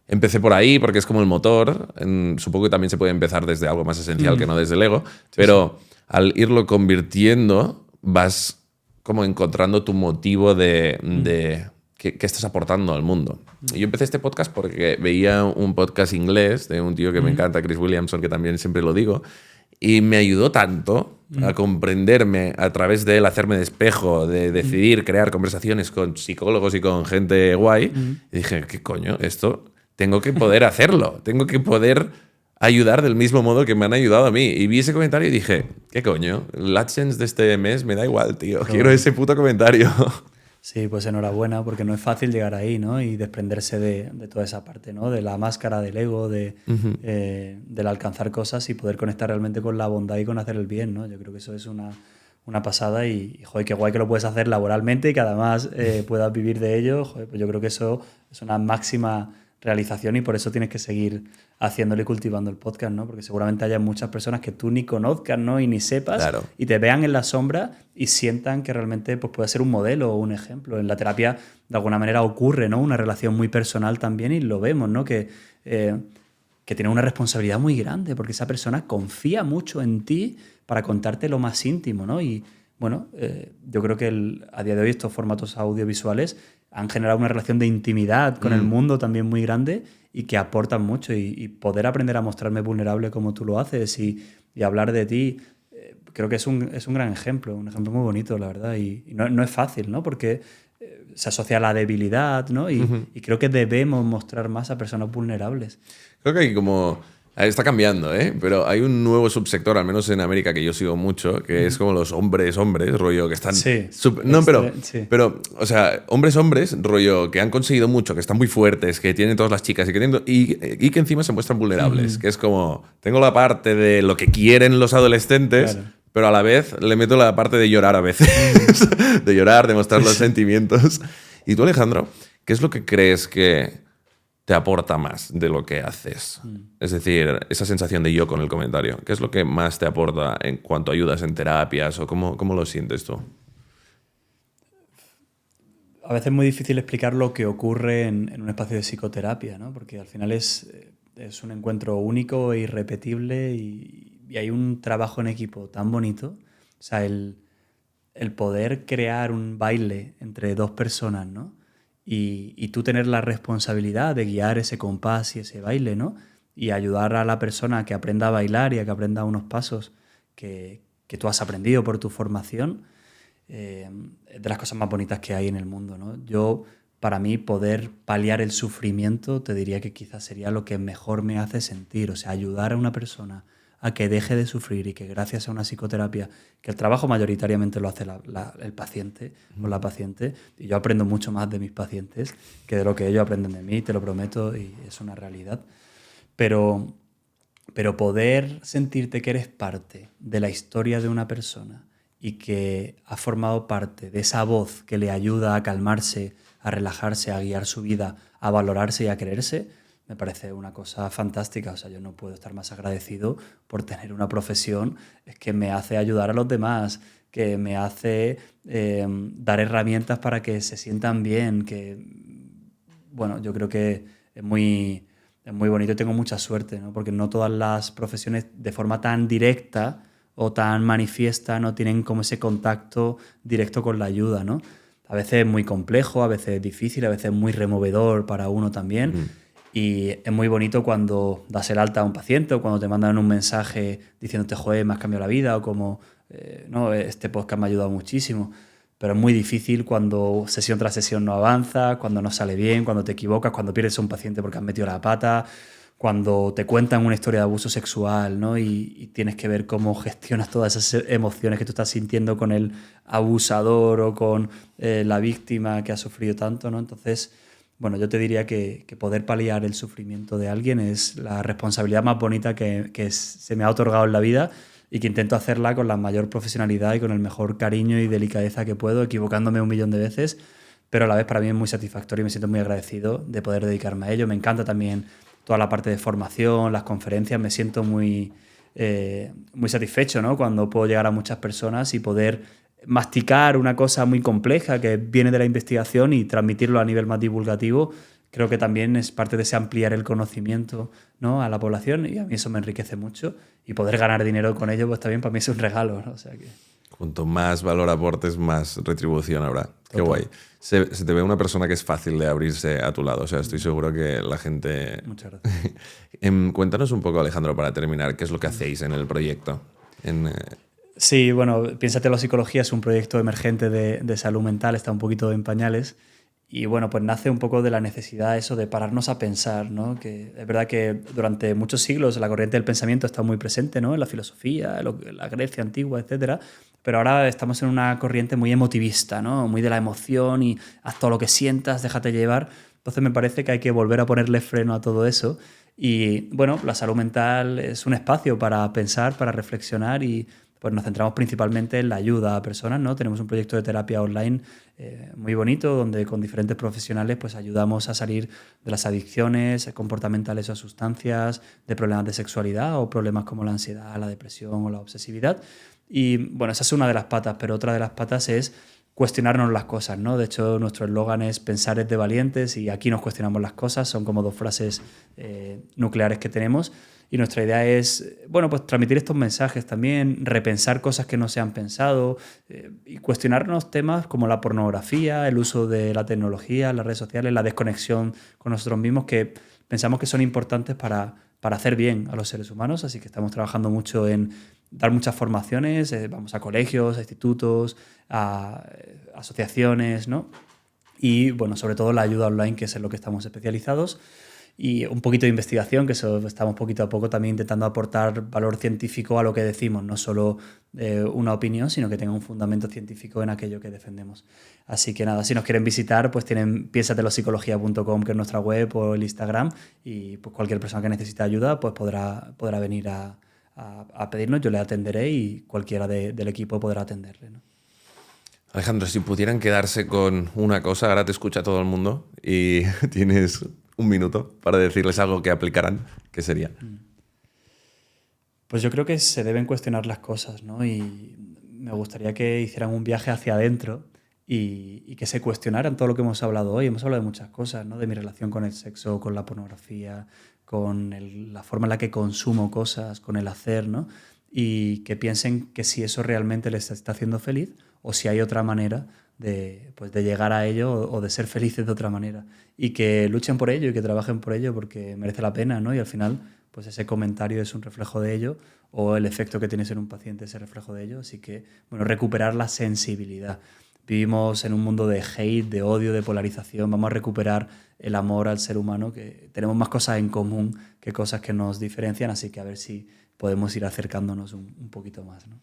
Empecé por ahí porque es como el motor. Supongo que también se puede empezar desde algo más esencial que no desde el ego. Pero al irlo convirtiendo, vas como encontrando tu motivo de qué estás aportando al mundo. Y yo empecé este podcast porque veía un podcast inglés de un tío que me encanta, Chris Williamson, que también siempre lo digo. Y me ayudó tanto a comprenderme a través de él, hacerme de espejo, de decidir crear conversaciones con psicólogos y con gente guay. Y dije, ¿qué coño? Esto... Tengo que poder hacerlo, tengo que poder ayudar del mismo modo que me han ayudado a mí. Y vi ese comentario y dije, ¿qué coño? El AdSense de este mes me da igual, tío. Quiero ese puto comentario. Sí, pues enhorabuena, porque no es fácil llegar ahí, ¿no? Y desprenderse de toda esa parte, ¿no? De la máscara, del ego, del alcanzar cosas y poder conectar realmente con la bondad y con hacer el bien, ¿no? Yo creo que eso es una pasada y, joder, qué guay que lo puedes hacer laboralmente y que además puedas vivir de ello. Joder, pues yo creo que eso es una máxima realización y por eso tienes que seguir haciéndolo y cultivando el podcast, ¿no? Porque seguramente haya muchas personas que tú ni conozcas, ¿no? Y ni sepas, Claro. y te vean en la sombra y sientan que realmente pues, puede ser un modelo o un ejemplo. En la terapia, de alguna manera, ocurre, ¿no? Una relación muy personal también y lo vemos, ¿no? Que tiene una responsabilidad muy grande porque esa persona confía mucho en ti para contarte lo más íntimo, ¿no? Y bueno, yo creo que a día de hoy estos formatos audiovisuales han generado una relación de intimidad con el mundo también muy grande y que aportan mucho y poder aprender a mostrarme vulnerable como tú lo haces y hablar de ti, creo que es un gran ejemplo, un ejemplo muy bonito, la verdad, y no es fácil, ¿no? Porque se asocia a la debilidad, ¿no? Y creo que debemos mostrar más a personas vulnerables. Creo que hay como... Está cambiando, ¿eh? Pero hay un nuevo subsector, al menos en América, que yo sigo mucho, que es como los hombres, rollo, que están... Sí. No, Sí. pero, o sea, hombres, rollo, que han conseguido mucho, que están muy fuertes, que tienen todas las chicas y que encima se muestran vulnerables. Que es como, tengo la parte de lo que quieren los adolescentes, Claro. pero a la vez le meto la parte de llorar a veces. De llorar, de mostrar los sentimientos. Y tú, Alejandro, ¿qué es lo que crees que te aporta más de lo que haces? Es decir, esa sensación de yo con el comentario. ¿Qué es lo que más te aporta en cuanto ayudas en terapias o cómo lo sientes tú? A veces es muy difícil explicar lo que ocurre en un espacio de psicoterapia, ¿no? Porque al final es un encuentro único e irrepetible y hay un trabajo en equipo tan bonito. O sea, el poder crear un baile entre dos personas, ¿no? Y tú tener la responsabilidad de guiar ese compás y ese baile, ¿no? Y ayudar a la persona a que aprenda a bailar y a que aprenda unos pasos que tú has aprendido por tu formación, de las cosas más bonitas que hay en el mundo, ¿no? Para mí, poder paliar el sufrimiento, te diría que quizás sería lo que mejor me hace sentir. O sea, ayudar a una persona a que deje de sufrir y que gracias a una psicoterapia, que el trabajo mayoritariamente lo hace el paciente o la paciente, y yo aprendo mucho más de mis pacientes que de lo que ellos aprenden de mí, te lo prometo, y es una realidad. Pero poder sentirte que eres parte de la historia de una persona y que ha formado parte de esa voz que le ayuda a calmarse, a relajarse, a guiar su vida, a valorarse y a quererse, me parece una cosa fantástica. O sea, yo no puedo estar más agradecido por tener una profesión que me hace ayudar a los demás, que me hace dar herramientas para que se sientan bien, bueno, yo creo que es muy bonito y tengo mucha suerte, ¿no? Porque no todas las profesiones de forma tan directa o tan manifiesta no tienen como ese contacto directo con la ayuda, ¿no? A veces es muy complejo, a veces es difícil, a veces es muy removedor para uno también. Y es muy bonito cuando das el alta a un paciente o cuando te mandan un mensaje diciéndote, joder, me has cambiado la vida o como, no, este podcast me ha ayudado muchísimo. Pero es muy difícil cuando sesión tras sesión no avanza, cuando no sale bien, cuando te equivocas, cuando pierdes a un paciente porque has metido la pata, cuando te cuentan una historia de abuso sexual, ¿no? Y tienes que ver cómo gestionas todas esas emociones que tú estás sintiendo con el abusador o con la víctima que ha sufrido tanto, ¿no? Entonces, bueno, yo te diría que poder paliar el sufrimiento de alguien es la responsabilidad más bonita que se me ha otorgado en la vida y que intento hacerla con la mayor profesionalidad y con el mejor cariño y delicadeza que puedo, equivocándome 1.000.000 de veces, pero a la vez para mí es muy satisfactorio y me siento muy agradecido de poder dedicarme a ello. Me encanta también toda la parte de formación, las conferencias, me siento muy satisfecho, ¿no? Cuando puedo llegar a muchas personas y poder masticar una cosa muy compleja que viene de la investigación y transmitirlo a nivel más divulgativo. Creo que también es parte de ese ampliar el conocimiento, ¿no?, a la población, y a mí eso me enriquece mucho, y poder ganar dinero con ello pues también para mí es un regalo, ¿no? O sea que... Cuanto más valor aportes, más retribución habrá. Qué guay. Se te ve una persona que es fácil de abrirse a tu lado. O sea, estoy seguro que la gente... Muchas gracias. Cuéntanos un poco, Alejandro, para terminar, ¿qué es lo que hacéis en el proyecto? Sí, bueno, Piénsatelo Psicología es un proyecto emergente de salud mental, está un poquito en pañales Y bueno, pues nace un poco de la necesidad eso de pararnos a pensar, ¿no? Que es verdad que durante muchos siglos la corriente del pensamiento está muy presente, ¿no? En la filosofía, en la Grecia antigua, etcétera. Pero ahora estamos en una corriente muy emotivista, ¿no? Muy de la emoción y haz todo lo que sientas, déjate llevar. Entonces me parece que hay que volver a ponerle freno a todo eso. Y bueno, la salud mental es un espacio para pensar, para reflexionar y pues nos centramos principalmente en la ayuda a personas, ¿no? Tenemos un proyecto de terapia online muy bonito donde con diferentes profesionales pues ayudamos a salir de las adicciones comportamentales o a sustancias, de problemas de sexualidad o problemas como la ansiedad, la depresión o la obsesividad. Y bueno, esa es una de las patas, pero otra de las patas es cuestionarnos las cosas, ¿no? De hecho, nuestro eslogan es pensar es de valientes y aquí nos cuestionamos las cosas, son como dos frases nucleares que tenemos y nuestra idea es, bueno, pues transmitir estos mensajes también, repensar cosas que no se han pensado y cuestionarnos temas como la pornografía, el uso de la tecnología, las redes sociales, la desconexión con nosotros mismos que pensamos que son importantes para hacer bien a los seres humanos, así que estamos trabajando mucho en dar muchas formaciones, vamos a colegios, a institutos, a asociaciones, ¿no? Y, bueno, sobre todo la ayuda online, que es en lo que estamos especializados, y un poquito de investigación, que eso estamos poquito a poco también intentando aportar valor científico a lo que decimos, no solo una opinión, sino que tenga un fundamento científico en aquello que defendemos. Así que nada, si nos quieren visitar, pues tienen piensatelopsicología.com, que es nuestra web, o el Instagram, y pues cualquier persona que necesite ayuda pues podrá venir a pedirnos, yo le atenderé y cualquiera del equipo podrá atenderle, ¿no? Alejandro, si pudieran quedarse con una cosa, ahora te escucha todo el mundo y tienes un minuto para decirles algo que aplicarán, ¿qué sería? Pues yo creo que se deben cuestionar las cosas, ¿no? Y me gustaría que hicieran un viaje hacia adentro y que se cuestionaran todo lo que hemos hablado hoy. Hemos hablado de muchas cosas, ¿no? De mi relación con el sexo, con la pornografía, con la forma en la que consumo cosas, con el hacer, ¿no? Y que piensen que si eso realmente les está haciendo feliz o si hay otra manera pues de llegar a ello o de ser felices de otra manera. Y que luchen por ello y que trabajen por ello porque merece la pena, ¿no? Y al final, pues ese comentario es un reflejo de ello o el efecto que tienes en un paciente es el reflejo de ello. Así que, bueno, recuperar la sensibilidad. Vivimos en un mundo de hate, de odio, de polarización. Vamos a recuperar el amor al ser humano, que tenemos más cosas en común que cosas que nos diferencian, así que a ver si podemos ir acercándonos un poquito más, ¿no?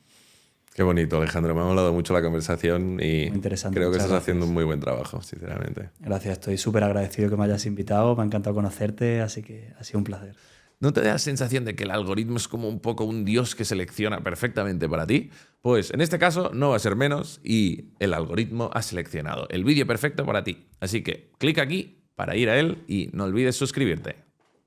Qué bonito, Alejandro. Me ha molado mucho la conversación y Muy interesante, creo que muchas estás gracias. haciendo un muy buen trabajo, sinceramente. Gracias, estoy súper agradecido que me hayas invitado, me ha encantado conocerte, así que ha sido un placer. ¿No te da la sensación de que el algoritmo es como un poco un dios que selecciona perfectamente para ti? Pues en este caso no va a ser menos y el algoritmo ha seleccionado el vídeo perfecto para ti. Así que clic aquí para ir a él y no olvides suscribirte.